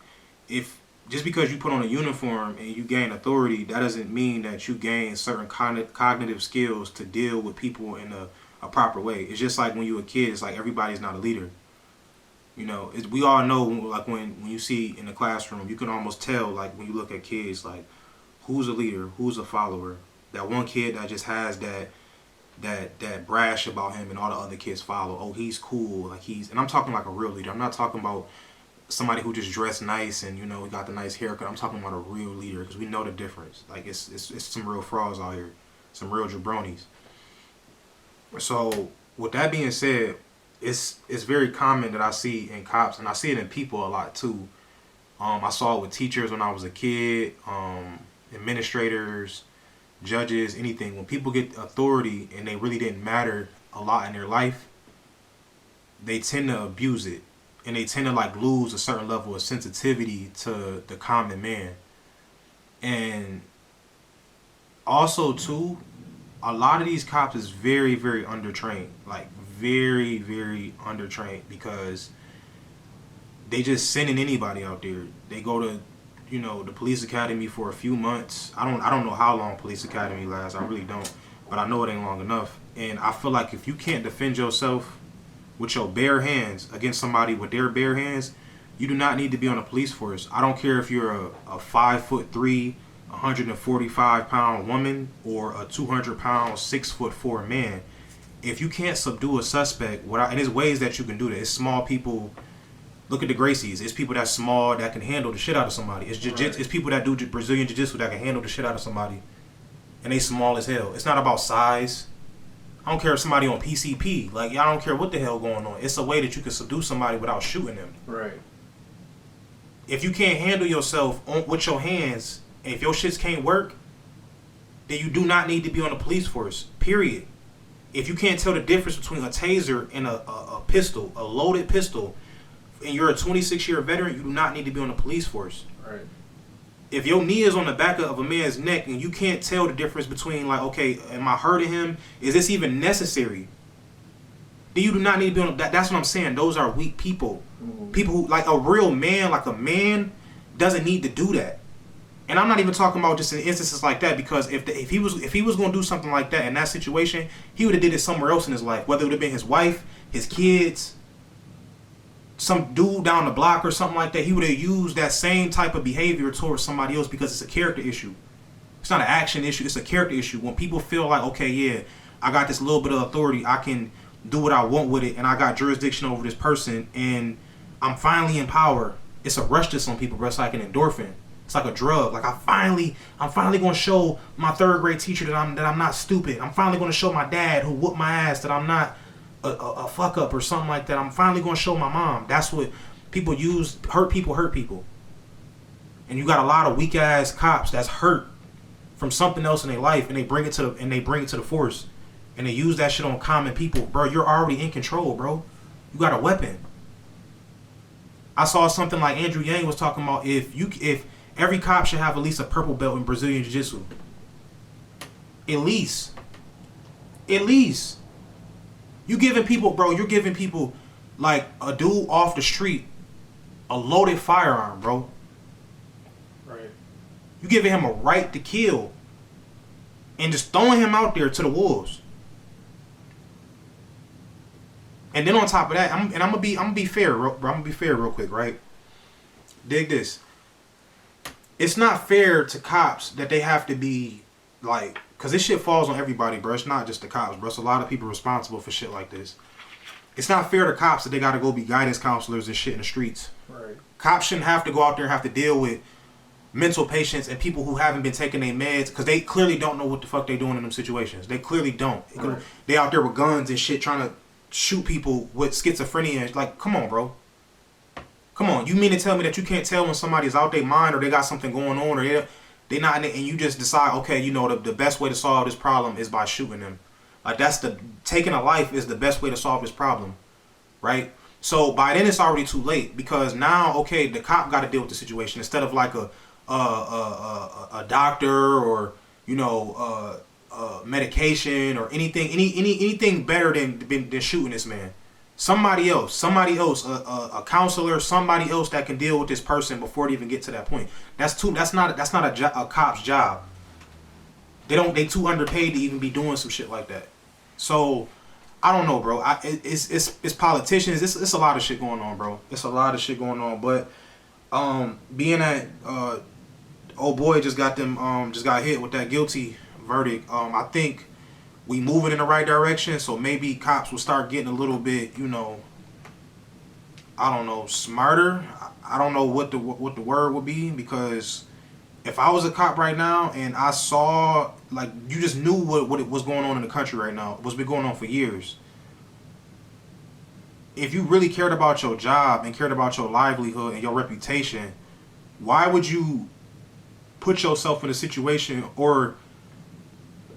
if just because you put on a uniform and you gain authority, that doesn't mean that you gain certain cognitive skills to deal with people in a proper way. It's just like when you're a kid, it's like everybody's not a leader. You know, we all know, like when you see in the classroom, you can almost tell, like when you look at kids, like who's a leader, who's a follower. That one kid that just has that brash about him and all the other kids follow. Oh, he's cool. Like and I'm talking like a real leader. I'm not talking about somebody who just dressed nice and, you know, got the nice haircut. I'm talking about a real leader, because we know the difference. Like it's some real frauds out here, some real jabronis. So with that being said, it's very common that I see in cops, and I see it in people a lot too. I saw it with teachers when I was a kid, administrators, judges, anything. When people get authority and they really didn't matter a lot in their life, they tend to abuse it. And they tend to like lose a certain level of sensitivity to the common man. And also too, a lot of these cops is very, very undertrained. Like very, very undertrained, because they just sending anybody out there. They go to, you know, the police academy for a few months. I don't know how long police academy lasts. I really don't. But I know it ain't long enough. And I feel like if you can't defend yourself with your bare hands against somebody with their bare hands, you do not need to be on a police force. I don't care if you're a 5'3", 145-pound woman, or a 200-pound, 6'4" man. If you can't subdue a suspect, and there's ways that you can do that. It's small people. Look at the Gracies. It's people that's small that can handle the shit out of somebody. It's jiu-jitsu. Right. It's people that do Brazilian jiu-jitsu that can handle the shit out of somebody, and they small as hell. It's not about size. I don't care if somebody on PCP. Like, I don't care what the hell going on. It's a way that you can subdue somebody without shooting them. Right. If you can't handle yourself with your hands, and if your shits can't work, then you do not need to be on the police force. Period. If you can't tell the difference between a taser and a pistol, a loaded pistol, and you're a 26-year veteran, you do not need to be on the police force. Right. If your knee is on the back of a man's neck and you can't tell the difference between, like, okay, am I hurting him? Is this even necessary? Then you do not need to be on that. That's what I'm saying. Those are weak people. Mm-hmm. People who, like a real man, like a man, doesn't need to do that. And I'm not even talking about just in instances like that, because if he was going to do something like that in that situation, he would have did it somewhere else in his life. Whether it would have been his wife, his kids, some dude down the block or something like that, he would have used that same type of behavior towards somebody else, because it's a character issue. It's not an action issue, it's a character issue. When people feel like, okay, yeah, I got this little bit of authority, I can do what I want with it, and I got jurisdiction over this person, and I'm finally in power. It's a rush to some people, but it's like an endorphin. It's like a drug. Like I'm finally going to show my third grade teacher that I'm not stupid. I'm finally going to show my dad who whooped my ass that I'm not a fuck up or something like that. I'm finally going to show my mom. That's what people use. Hurt people. and you got a lot of weak ass cops that's hurt from something else in their life, and they bring it to the force, and they use that shit on common people, bro. You're already in control, bro. You got a weapon. I saw something like Andrew Yang was talking about if every cop should have at least a purple belt in Brazilian Jiu-Jitsu. At least. You're giving people like a dude off the street a loaded firearm, bro. Right. You giving him a right to kill and just throwing him out there to the wolves. And then on top of that, I'm gonna be fair, bro. I'm gonna be fair real quick, right? Dig this. It's not fair to cops that they have to be like, cause this shit falls on everybody, bro. It's not just the cops, bro. It's a lot of people responsible for shit like this. It's not fair to cops that they gotta go be guidance counselors and shit in the streets. Right. Cops shouldn't have to go out there and have to deal with mental patients and people who haven't been taking their meds because they clearly don't know what the fuck they doing in them situations. They clearly don't. Right. They out there with guns and shit trying to shoot people with schizophrenia. Like, come on, bro. Come on. You mean to tell me that you can't tell when somebody's out their mind or they got something going on or they not, and you just decide, okay, you know, the best way to solve this problem is by shooting them. Like, taking a life is the best way to solve this problem, right? So by then it's already too late because now, okay, the cop got to deal with the situation instead of like a doctor or, you know, medication or anything better than shooting this man. Somebody else, a counselor, somebody else that can deal with this person before they even get to that point. That's not a cop's job. They too underpaid to even be doing some shit like that. So I don't know, bro. It's politicians. It's a lot of shit going on, bro. It's a lot of shit going on. But being that old boy just got hit with that guilty verdict, I think we moving in the right direction. So maybe cops will start getting a little bit, you know, I don't know, smarter. I don't know what the word would be, because if I was a cop right now and I saw, like, you just knew what it was going on in the country right now, what's been going on for years. If you really cared about your job and cared about your livelihood and your reputation, why would you put yourself in a situation, or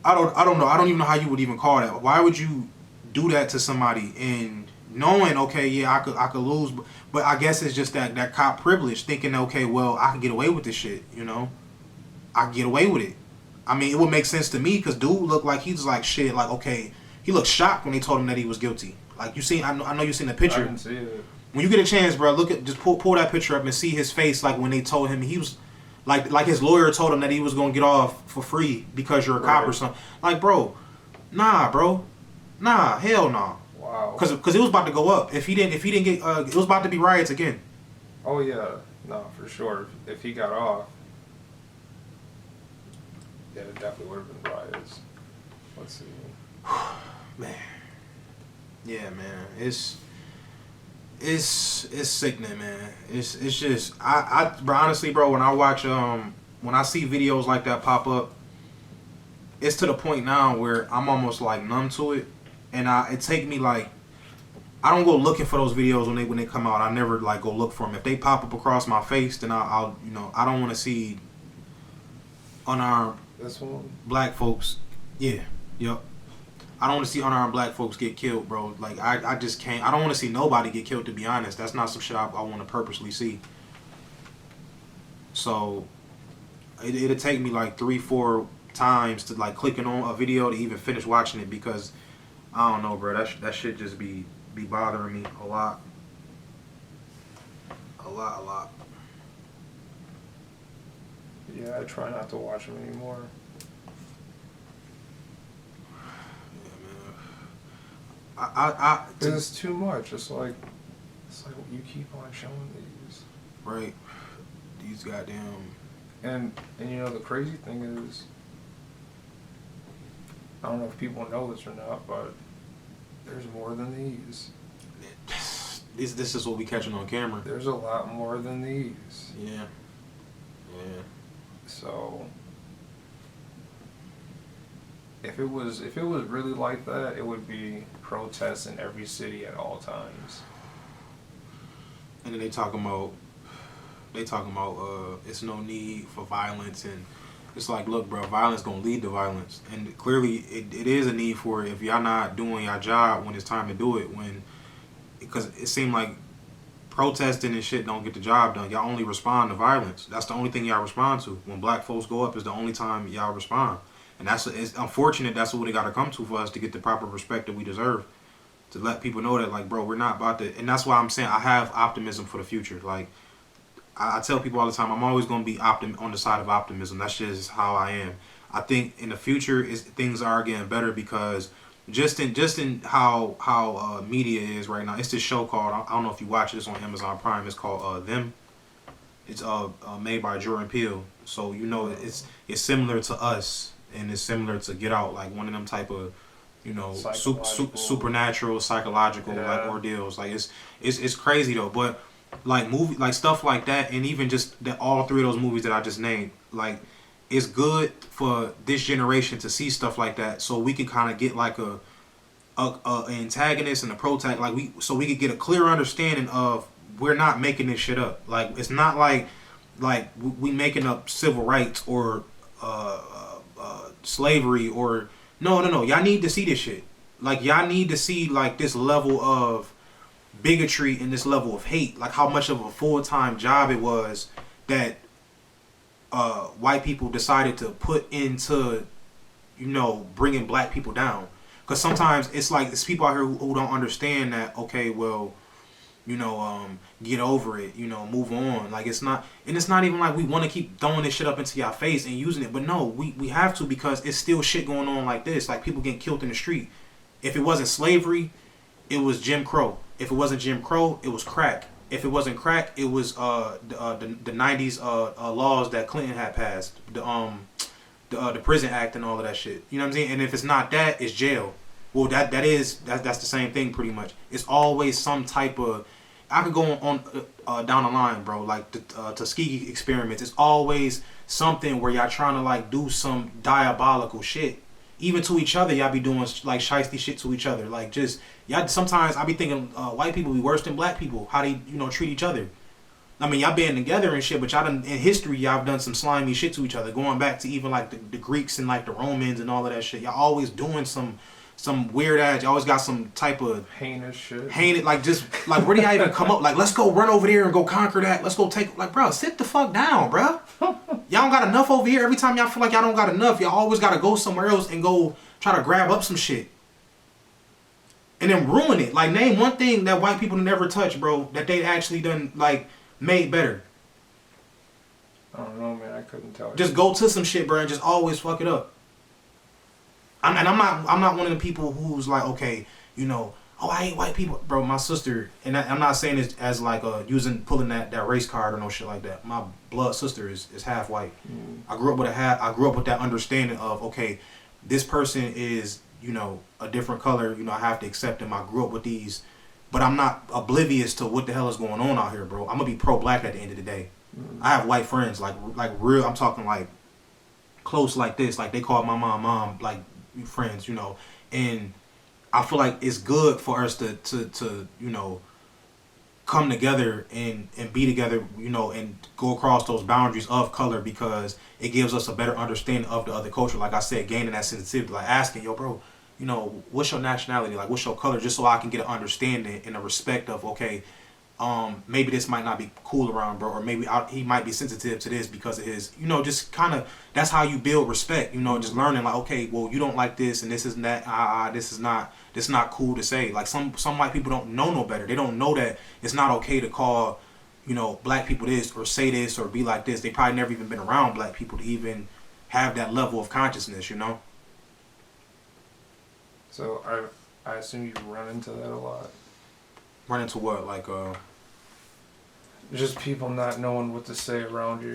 I don't know. I don't even know how you would even call that. Why would you do that to somebody and knowing, okay, yeah, I could lose, but I guess it's just that cop privilege, thinking, okay, well, I can get away with this shit, you know? I can get away with it. I mean, it would make sense to me because dude looked like he's like shit, like, okay, he looked shocked when they told him that he was guilty. Like, you seen, I know you seen the picture. I didn't see it. When you get a chance, bro, just pull that picture up and see his face, like when they told him he was, like his lawyer told him that he was gonna get off for free because you're a cop or something. Like, bro, hell no. Wow. Because it was about to go up. If he didn't get, it was about to be riots again. Oh yeah, no, for sure. If he got off, yeah, it definitely would have been riots. Let's see. Man. Yeah, man. It's sickening, man. It's just bro, honestly, bro, when I watch when I see videos like that pop up, it's to the point now where I'm almost like numb to it, and it take me like, I don't go looking for those videos when they come out. I never like go look for them. If they pop up across my face, then I'll you know, I don't want to see unarmed black folks. Yeah, yep. I don't want to see unarmed black folks get killed, bro. Like, I just can't. I don't want to see nobody get killed, to be honest. That's not some shit I want to purposely see. So, it'll take me like 3-4 times to like clicking on a video to even finish watching it, because I don't know, bro. That shit just be bothering me a lot. A lot. Yeah, I try not to watch them anymore. It's too much. It's like you keep on showing these. Right. These goddamn. And you know, the crazy thing is, I don't know if people know this or not, but there's more than these. This is what we catching on camera. There's a lot more than these. Yeah. So if it was really like that, it would be protests in every city at all times. And then they talking about they talking about it's no need for violence, and it's like, look, bro, violence gonna lead to violence, and clearly it is a need for it if y'all not doing your job when it's time to do it. Because it seemed like protesting and shit don't get the job done. Y'all only respond to violence. That's the only thing y'all respond to. When black folks go up is the only time y'all respond, and it's unfortunate. That's what it got to come to for us to get the proper respect that we deserve. To let people know that, like, bro, we're not about to, and that's why I'm saying I have optimism for the future. Like, I tell people all the time, I'm always going to be on the side of optimism. That's just how I am. I think in the future things are getting better because just in how media is right now. It's this show called, I don't know if you watch it, it's on Amazon Prime. It's called Them. It's made by Jordan Peele. So you know it's similar to Us, and it's similar to Get Out, like one of them type of, you know, supernatural, psychological, like ordeals. Like it's crazy though, but like stuff like that, and even just all three of those movies that I just named, like it's good for this generation to see stuff like that, so we can kind of get like a antagonist and a protagonist, like so we could get a clear understanding of we're not making this shit up. Like it's not like we making up civil rights or slavery or no. Y'all need to see this shit. Like y'all need to see like this level of bigotry and this level of hate. Like how much of a full-time job it was that white people decided to put into, you know, bringing black people down. Because sometimes it's like it's people out here who don't understand that. Okay, well, you know, get over it. You know, move on. Like it's not even like we want to keep throwing this shit up into your face and using it. But no, we have to, because it's still shit going on like this. Like people getting killed in the street. If it wasn't slavery, it was Jim Crow. If it wasn't Jim Crow, it was crack. If it wasn't crack, it was the 90s laws that Clinton had passed, the Prison Act and all of that shit. You know what I'm saying? And if it's not that, it's jail. Well, that's the same thing pretty much. It's always some type of. I could go on down the line, bro. Like the Tuskegee experiments. It's always something where y'all trying to like do some diabolical shit. Even to each other, y'all be doing like shiesty shit to each other. Like just y'all. Sometimes I be thinking white people be worse than black people. How they treat each other. I mean, y'all been together and shit, but y'all done in history y'all done some slimy shit to each other. Going back to even like the Greeks and like the Romans and all of that shit. Y'all always doing some weird ass. You always got some type of heinous shit. Heinous, like just like where do y'all even come up? Like let's go run over there and go conquer that. Let's go take like bro, sit the fuck down, bro. Y'all don't got enough over here. Every time y'all feel like y'all don't got enough, y'all always gotta go somewhere else and go try to grab up some shit. And then ruin it. Like name one thing that white people never touch, bro, that they actually done like made better. I don't know, man. I couldn't tell you. Just go to some shit, bro, and just always fuck it up. I'm not one of the people who's like, okay, you know, oh, I hate white people, bro. My sister, and I'm not saying this as like pulling that race card or no shit like that. My blood sister is half white. I grew up with that understanding of, okay, this person is, you know, a different color. You know, I have to accept them. I grew up with these, but I'm not oblivious to what the hell is going on out here, bro. I'm gonna be pro-black at the end of the day. I have white friends, like real. I'm talking like close like this. Like they call my mom, like friends, you know. And I feel like it's good for us to you know, come together and be together, you know, and go across those boundaries of color, because it gives us a better understanding of the other culture. Like I said, gaining that sensitivity, like asking, yo, bro, you know, what's your nationality? Like, what's your color? Just so I can get an understanding and a respect of, okay, maybe this might not be cool around, bro, or maybe he might be sensitive to this because of his, you know, just kind of, that's how you build respect, you know, just learning like, okay, well, you don't like this and this isn't that, this is not cool to say. Like some white people don't know no better. They don't know that it's not okay to call, you know, black people this or say this or be like this. They probably never even been around black people to even have that level of consciousness, you know? So I assume you run into that a lot. Run into what? Like, just people not knowing what to say around you.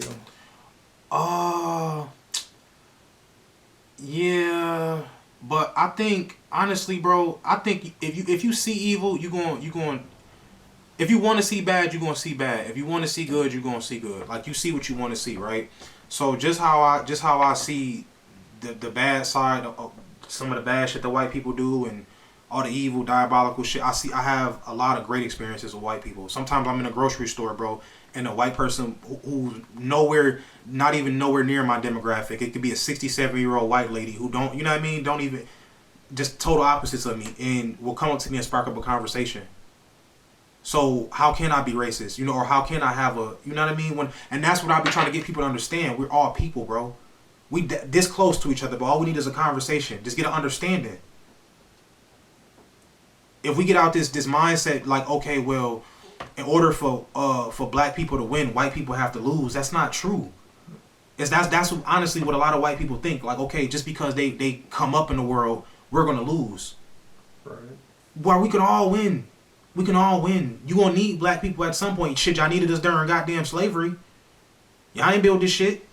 Yeah, but I think honestly, bro, I think if you see evil, you going. If you want to see bad, you're gonna see bad. If you want to see good, you're gonna see good. Like you see what you want to see, right? So just how I see the bad side of some of the bad shit that white people do and all the evil, diabolical shit. I have a lot of great experiences with white people. Sometimes I'm in a grocery store, bro, and a white person who's not even nowhere near my demographic. It could be a 67-year-old white lady who don't, you know what I mean? Don't even, just total opposites of me, and will come up to me and spark up a conversation. So how can I be racist? You know, or how can I have a, you know what I mean? And that's what I be trying to get people to understand. We're all people, bro. We this close to each other, but all we need is a conversation. Just get an understanding. If we get out this mindset, like, okay, well, in order for black people to win, white people have to lose. That's not true. That's honestly what a lot of white people think. Like, okay, just because they come up in the world, we're gonna lose. Right. Well, we can all win. We can all win. You gonna need black people at some point. Shit, y'all needed us during goddamn slavery. Y'all ain't build this shit.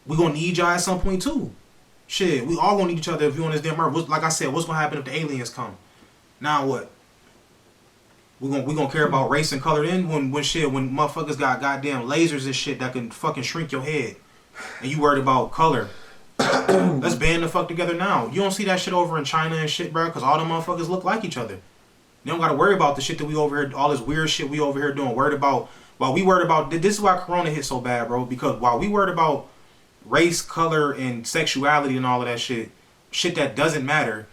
We gonna need y'all at some point too. Shit, we all gonna need each other if you on this damn earth. Like I said, what's gonna happen if the aliens come? Now what? We gonna care about race and color then when motherfuckers got goddamn lasers and shit that can fucking shrink your head, and you worried about color. Let's band the fuck together now. You don't see that shit over in China and shit, bro, because all them motherfuckers look like each other. They don't gotta worry about the shit that we over here, all this weird shit we over here doing. This is why Corona hit so bad, bro, because while we worried about race, color, and sexuality and all of that shit that doesn't matter,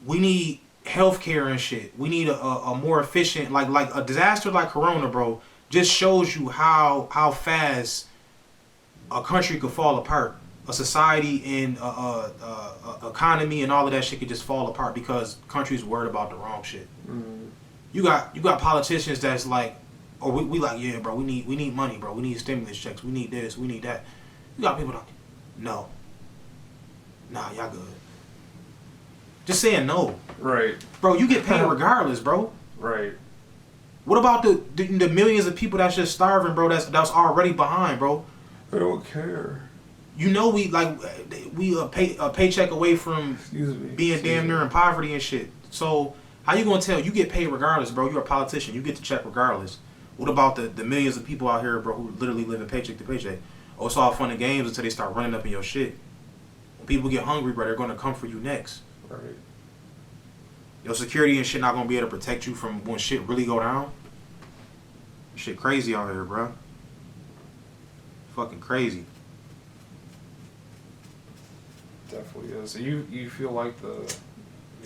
we need healthcare and shit. We need a more efficient, like a disaster like Corona, bro, just shows you how fast a country could fall apart. A society and a economy and all of that shit could just fall apart because countries worried about the wrong shit. Mm. You got politicians that's like, or we like, yeah, bro, we need money, bro. We need stimulus checks. We need this. We need that. You got people that, no. Nah, y'all good. Just saying no. Right. Bro, you get paid regardless, bro. Right. What about the millions of people that's just starving, bro, that's already behind, bro? I don't care. You know we a paycheck away from being damn near in poverty and shit. So how you gonna tell? You get paid regardless, bro. You're a politician. You get the check regardless. What about the millions of people out here, bro, who literally live in paycheck to paycheck? Oh, it's all fun and games until they start running up in your shit. When people get hungry, bro, they're gonna come for you next. Right. Your security and shit not gonna be able to protect you from when shit really go down. Shit crazy out here, bro. Fucking crazy. Definitely is. So you feel like the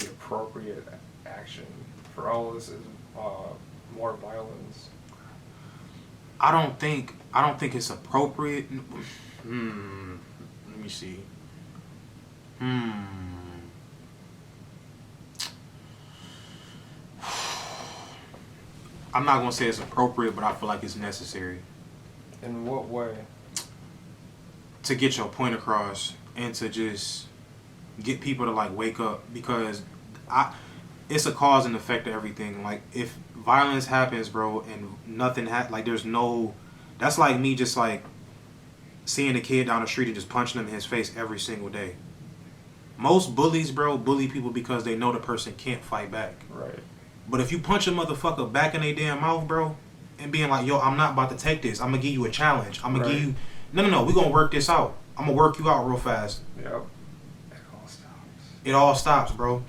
appropriate action for all of this is more violence? I don't think it's appropriate. Let me see. I'm not gonna say it's appropriate, but I feel like it's necessary. In what way? To get your point across and to just get people to like wake up, because it's a cause and effect of everything. Like if violence happens, bro, and nothing there's no, that's like me just like seeing a kid down the street and just punching him in his face every single day. Most bullies, bro, bully people because they know the person can't fight back. Right. But if you punch a motherfucker back in their damn mouth, bro, and being like, yo, I'm not about to take this. I'm gonna give you a challenge. I'm gonna give you, no, we gonna work this out. I'm gonna work you out real fast. Yep. It all stops. It all stops, bro.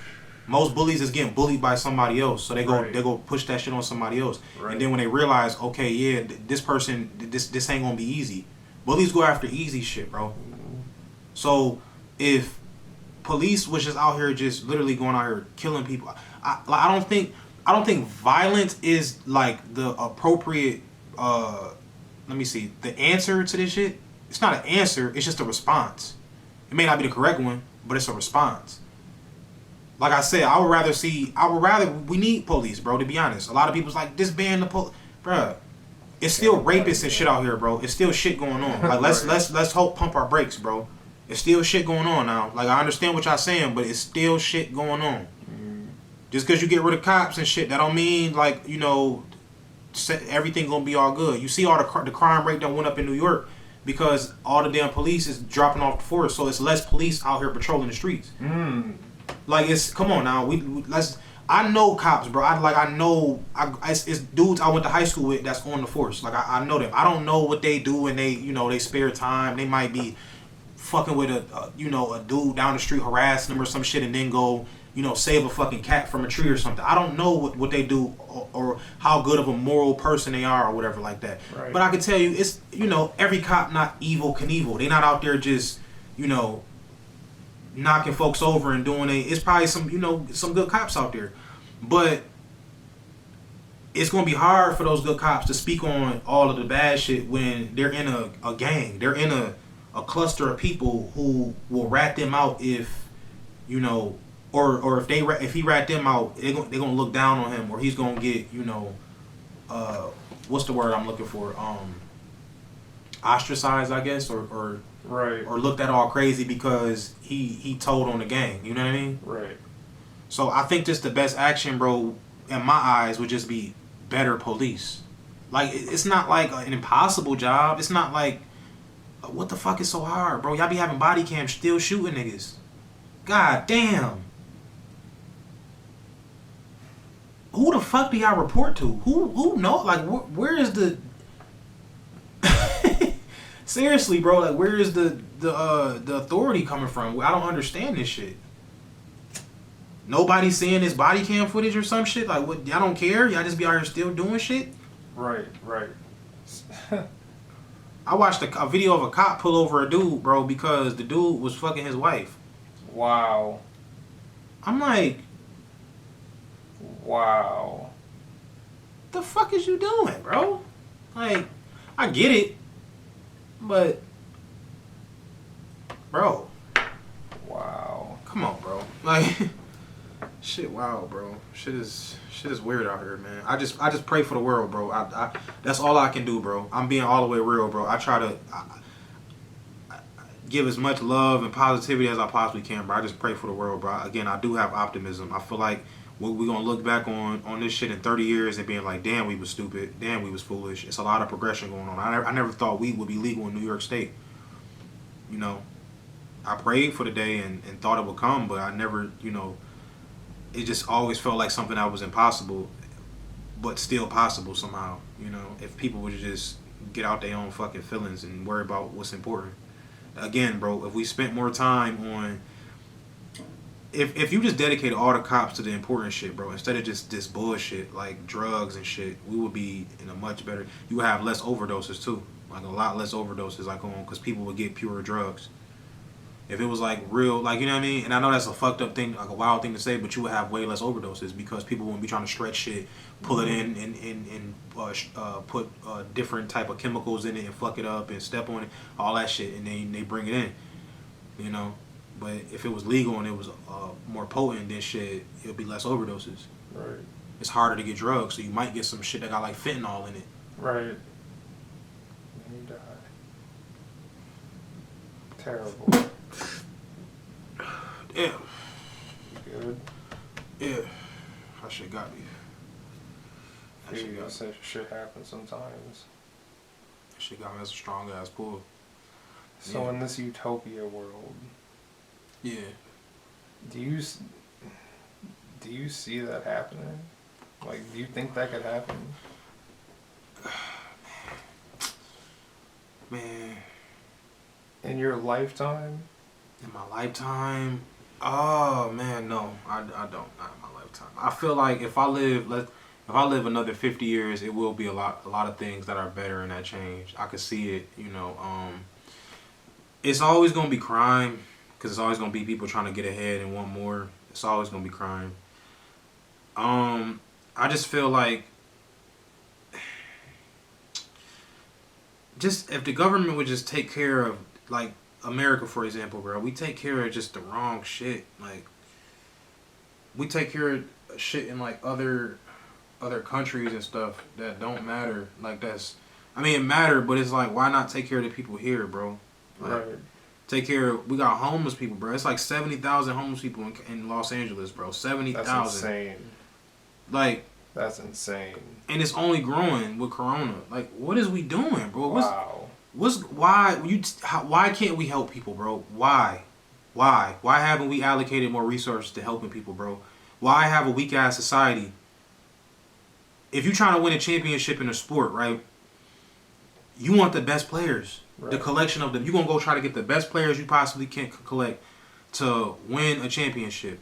Most bullies is getting bullied by somebody else, so they go push that shit on somebody else. Right. And then when they realize, okay, yeah, this person, this ain't gonna be easy. Bullies go after easy shit, bro. Mm-hmm. So if police was just out here, just literally going out here killing people, I don't think violence is like the appropriate. Let me see. The answer to this shit. It's not an answer. It's just a response. It may not be the correct one, but it's a response. Like I said, we need police, bro, to be honest. A lot of people's like, disband the police. Bruh, it's still rapists and shit out here, bro. It's still shit going on. Like, let's hope pump our brakes, bro. It's still shit going on now. Like, I understand what y'all saying, but it's still shit going on. Just because you get rid of cops and shit, that don't mean, like, you know, everything gonna be all good. You see all the crime rate that went up in New York because all the damn police is dropping off the force, so it's less police out here patrolling the streets. Like, it's, come on now, let's. I know cops, bro. It's dudes I went to high school with that's on the force. Like I know them. I don't know what they do in they spare time. They might be fucking with a dude down the street harassing him or some shit, and then go save a fucking cat from a tree or something. I don't know what they do or how good of a moral person they are or whatever like that. Right. But I can tell you, it's every cop not evil Knievel. They not out there just knocking folks over and doing it's probably some good cops out there, but it's gonna be hard for those good cops to speak on all of the bad shit when they're in a gang. They're in a cluster of people who will rat them out if or if he rat them out, they're gonna look down on him, or he's gonna get what's the word I'm looking for, ostracized, I guess, or right, or looked at all crazy because he told on the gang. You know what I mean? Right. So I think just the best action, bro, in my eyes, would just be better police. Like, it's not like an impossible job. It's not like, what the fuck is so hard, bro? Y'all be having body cams still shooting niggas. God damn. Who the fuck do y'all report to? Who know? Like, where is the... Seriously, bro, like, where is the authority coming from? I don't understand this shit. Nobody seeing this body cam footage or some shit? Like, what? Y'all don't care? Y'all just be out here still doing shit? Right. I watched a video of a cop pull over a dude, bro, because the dude was fucking his wife. Wow. I'm like... Wow. The fuck is you doing, bro? Like, I get it, but... Bro. Wow. Come on, bro. Like... Shit, wow, bro. Shit is weird out here, man. I just pray for the world, bro. I that's all I can do, bro. I'm being all the way real, bro. I try to give as much love and positivity as I possibly can, bro. I just pray for the world, bro. Again, I do have optimism. I feel like we're gonna look back on this shit in 30 years and being like, damn, we was stupid. Damn, we was foolish. It's a lot of progression going on. I never thought weed would be legal in New York State. I prayed for the day and thought it would come, but I never, it just always felt like something that was impossible, but still possible somehow. If people would just get out their own fucking feelings and worry about what's important. Again, bro, if we spent more time on, if you just dedicated all the cops to the important shit, bro, instead of just this bullshit like drugs and shit, we would be in a much better. You would have less overdoses too, like a lot less overdoses, like because people would get pure drugs. If it was like real, like, you know what I mean? And I know that's a fucked up thing, like a wild thing to say, but you would have way less overdoses because people wouldn't be trying to stretch shit, pull it in and put different type of chemicals in it and fuck it up and step on it, all that shit, and then they bring it in, But if it was legal and it was more potent, then shit, it would be less overdoses. Right. It's harder to get drugs, so you might get some shit that got like fentanyl in it. Right. And you die. Terrible. Yeah. You good? Yeah. That shit got me. Such shit happens sometimes. That shit got me. That's a strong ass pull. So Yeah. in this utopia world, Yeah. do you see that happening? Like, do you think that could happen? Man. In your lifetime? In my lifetime? Oh man, no, I don't. Not in my lifetime. I feel like if I live another 50 years, it will be a lot of things that are better and that change. I could see it. It's always gonna be crime because it's always gonna be people trying to get ahead and want more. It's always gonna be crime. I just feel like just if the government would just take care of, like, America, for example, bro, we take care of just the wrong shit. Like, we take care of shit in like other countries and stuff that don't matter. Like, it matter, but it's like, why not take care of the people here, bro? Like, Right. take care of, we got homeless people, bro. It's like 70,000 homeless people in Los Angeles, bro. 70,000. That's insane. Like, that's insane. And it's only growing with Corona. Like, what is we doing, bro? Wow. Why can't we help people, bro? Why haven't we allocated more resources to helping people, bro? Why have a weak ass society? If you're trying to win a championship in a sport, right, You want the best players. Right. The collection of them. You're going to go try to get the best players you possibly can collect to win a championship.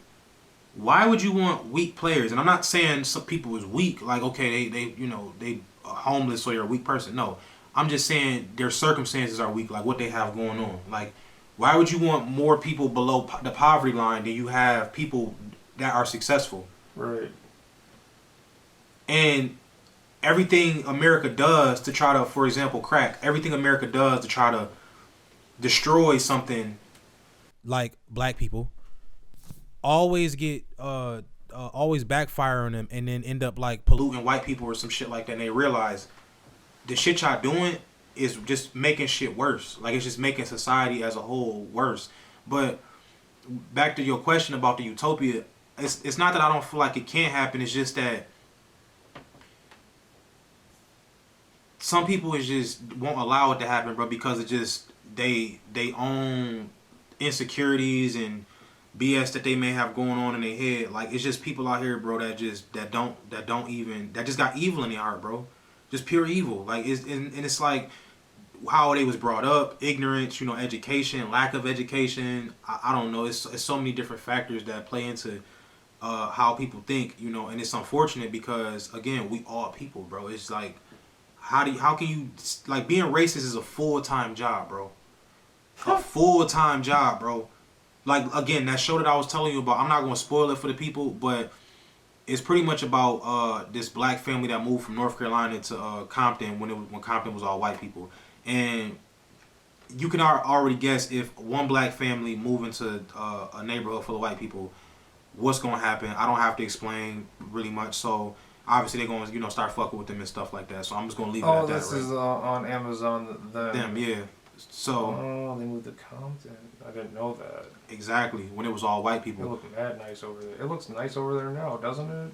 Why would you want weak players? And I'm not saying some people is weak, like, okay, they are homeless or you're a weak person. No. I'm just saying their circumstances are weak, like what they have going on. Like, why would you want more people below the poverty line than you have people that are successful? Right. And everything America does to try to, for example, crack, everything America does to try to destroy something like black people always get always backfire on them and then end up like polluting white people or some shit like that. And they realize the shit y'all doing is just making shit worse. Like, it's just making society as a whole worse. But back to your question about the utopia, it's not that I don't feel like it can't happen. It's just that some people is just won't allow it to happen, bro, because it just they own insecurities and BS that they may have going on in their head. Like, it's just people out here, bro, that just got evil in their heart, bro. Just pure evil. Like, it's like how they was brought up, ignorance, education, lack of education. I don't know. It's so many different factors that play into how people think, and it's unfortunate because, again, we all people, bro. It's like, how can you, like, being racist is a full-time job, bro. A full-time job, bro. Like, again, that show that I was telling you about, I'm not going to spoil it for the people, but it's pretty much about this black family that moved from North Carolina to Compton when Compton was all white people. And you can already guess, if one black family move into a neighborhood full of white people, what's going to happen. I don't have to explain really much. So obviously they're going to start fucking with them and stuff like that. So I'm just going to leave it at that. Oh, this is on Amazon. Them, yeah. So they moved to Compton. I didn't know that. Exactly. When it was all white people. It looked mad nice over there. It looks nice over there now, doesn't it?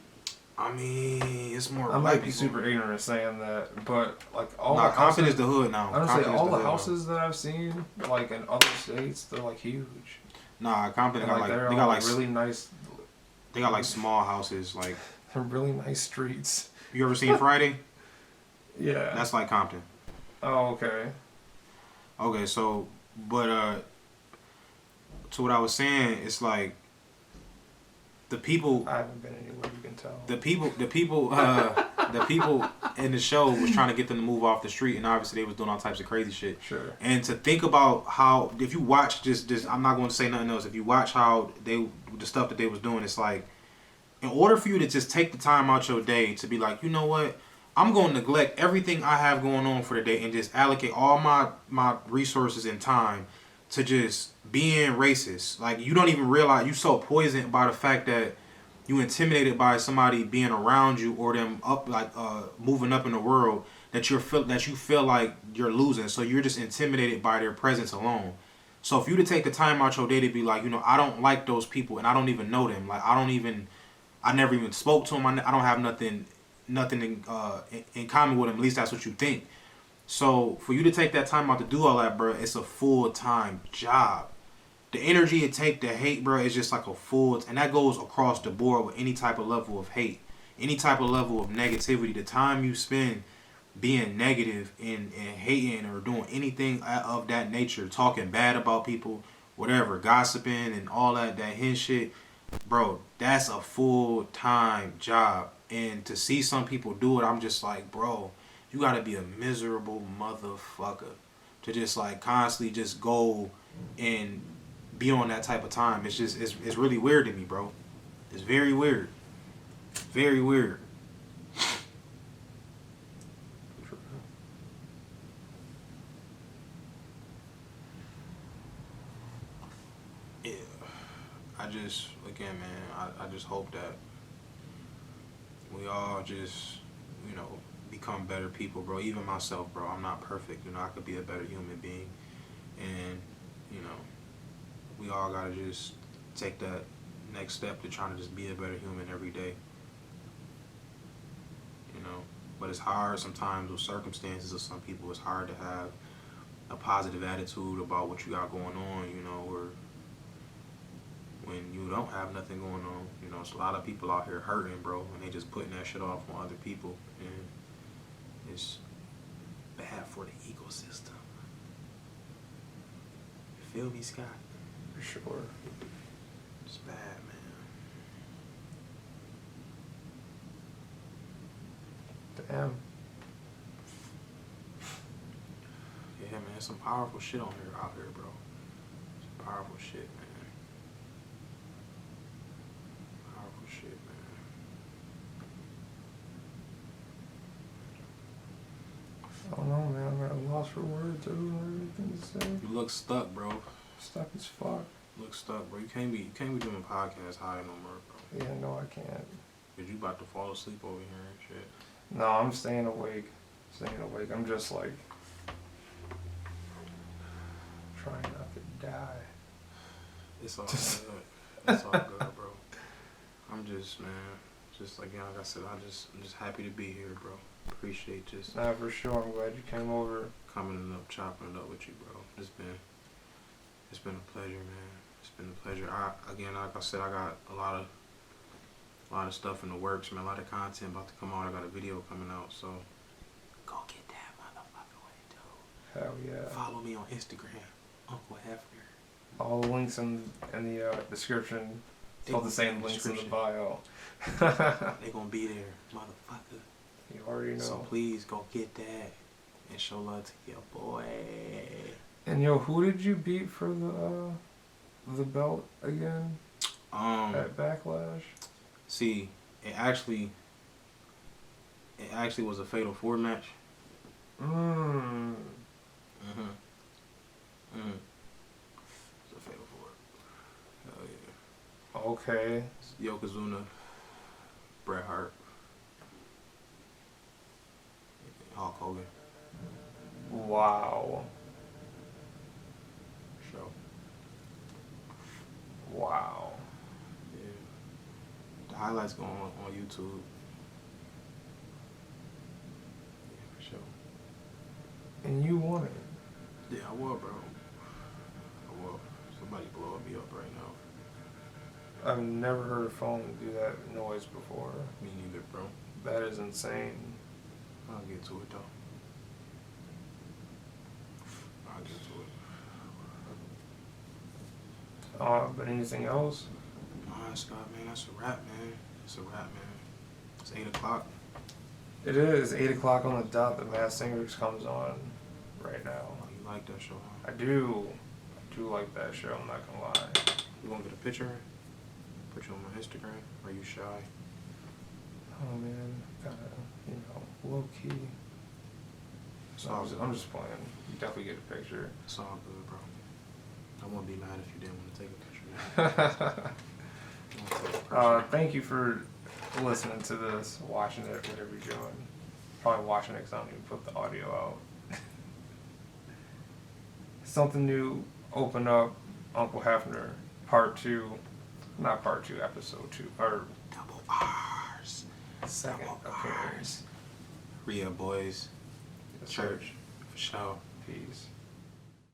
I mean, it's more. I might be super ignorant saying that, but like all the Compton is the hood now. I don't say all the houses that I've seen, like in other states, they're like huge. Nah, Compton got they got like really nice. They got like small houses, like they're really nice streets. You ever seen Friday? Yeah. That's like Compton. Oh, okay. Okay, so, but, to what I was saying, it's like, the people... I haven't been anywhere, you can tell. The people in the show was trying to get them to move off the street, and obviously they was doing all types of crazy shit. Sure. And to think about how, if you watch just I'm not going to say nothing else, if you watch how the stuff that they was doing, it's like, in order for you to just take the time out your day to be like, you know what? I'm going to neglect everything I have going on for the day and just allocate all my resources and time to just being racist. Like, you don't even realize you so poisoned by the fact that you intimidated by somebody being around you or them up, like, moving up in the world, that you feel like you're losing. So you're just intimidated by their presence alone. So if you to take the time out your day to be like, I don't like those people and I don't even know them. Like, I never even spoke to them. I don't have nothing in common with them. At least that's what you think. So for you to take that time out to do all that, bro, it's a full-time job. The energy it take to hate, bro, is just like a and that goes across the board with any type of level of hate, any type of level of negativity. The time you spend being negative and hating or doing anything of that nature, talking bad about people, whatever, gossiping and all that hen shit, bro, that's a full-time job. And to see some people do it, I'm just like, bro, you gotta be a miserable motherfucker to just like constantly just go and be on that type of time. It's just, it's really weird to me, bro. It's very weird. Very weird. Yeah. Again, man, I just hope that we all just, become better people, bro. Even myself, bro. I'm not perfect. I could be a better human being. And, we all got to just take that next step to trying to just be a better human every day. But it's hard sometimes with circumstances of some people. It's hard to have a positive attitude about what you got going on, or when you don't have nothing going on. It's a lot of people out here hurting, bro, and they just putting that shit off on other people. And it's bad for the ecosystem. You feel me, Scott? For sure. It's bad, man. Damn. Yeah, man, some powerful shit out here, bro. Some powerful shit, man. Powerful shit, man. I don't know, man. I'm at a loss for words. I don't know anything to say. You look stuck, bro. Stuck as fuck. You look stuck, bro. You can't be doing podcasts high no more, bro. Yeah, no, I can't. Cause you about to fall asleep over here and shit. No, I'm staying awake. I'm just like trying not to die. It's all good. It's all good, bro. I'm just, man, just like I said, I'm just happy to be here, bro. Appreciate just Nah, for sure. I'm glad you came over. coming up, chopping it up with you, bro. It's been a pleasure, man. It's been a pleasure. Again, like I said, I got a lot of stuff in the works, man. A lot of content about to come out. I got a video coming out, so go get that motherfucker with it, dude. Hell yeah. Follow me on Instagram, Uncle Hefner. All the links in the description. It's all the same links in the bio. They gonna be there, motherfucker. You already know. So please go get that and show love to your boy. And yo, who did you beat for the belt again? At Backlash? See, it actually was a Fatal 4 match. It's a Fatal 4. Hell yeah. Okay. Yokozuna, Bret Hart, Hulk Hogan. Wow. Show. Wow. Yeah. The highlights go on YouTube. Yeah, for sure. And you won it. Yeah, I will, bro. I will. Somebody blowing me up right now. I've never heard a phone do that noise before. Me neither, bro. That is insane. I'll get to it, though. I'll get to it. But anything else? Nah, Scott, man, that's a wrap, man. It's a wrap, man. It's 8 o'clock. It is 8 o'clock on the dot. The Masked Singers comes on right now. Oh, you like that show, huh? I do like that show. I'm not gonna lie. You want to get a picture? Put you on my Instagram? Are you shy? Oh man, kinda, low key. It's No, all I'm just playing. You definitely get a picture. It's all good, bro. I wouldn't be mad if you didn't want to take a picture. Thank you for listening to this, watching it, whatever you're doing. Probably watching it because I don't even put the audio out. Something new opened up. Uncle Hefner, part 2. Not part 2, episode 2. Or Double R's. second Double appearance. R's. Rhea boys. Yes, sir. Church. For sure. Peace.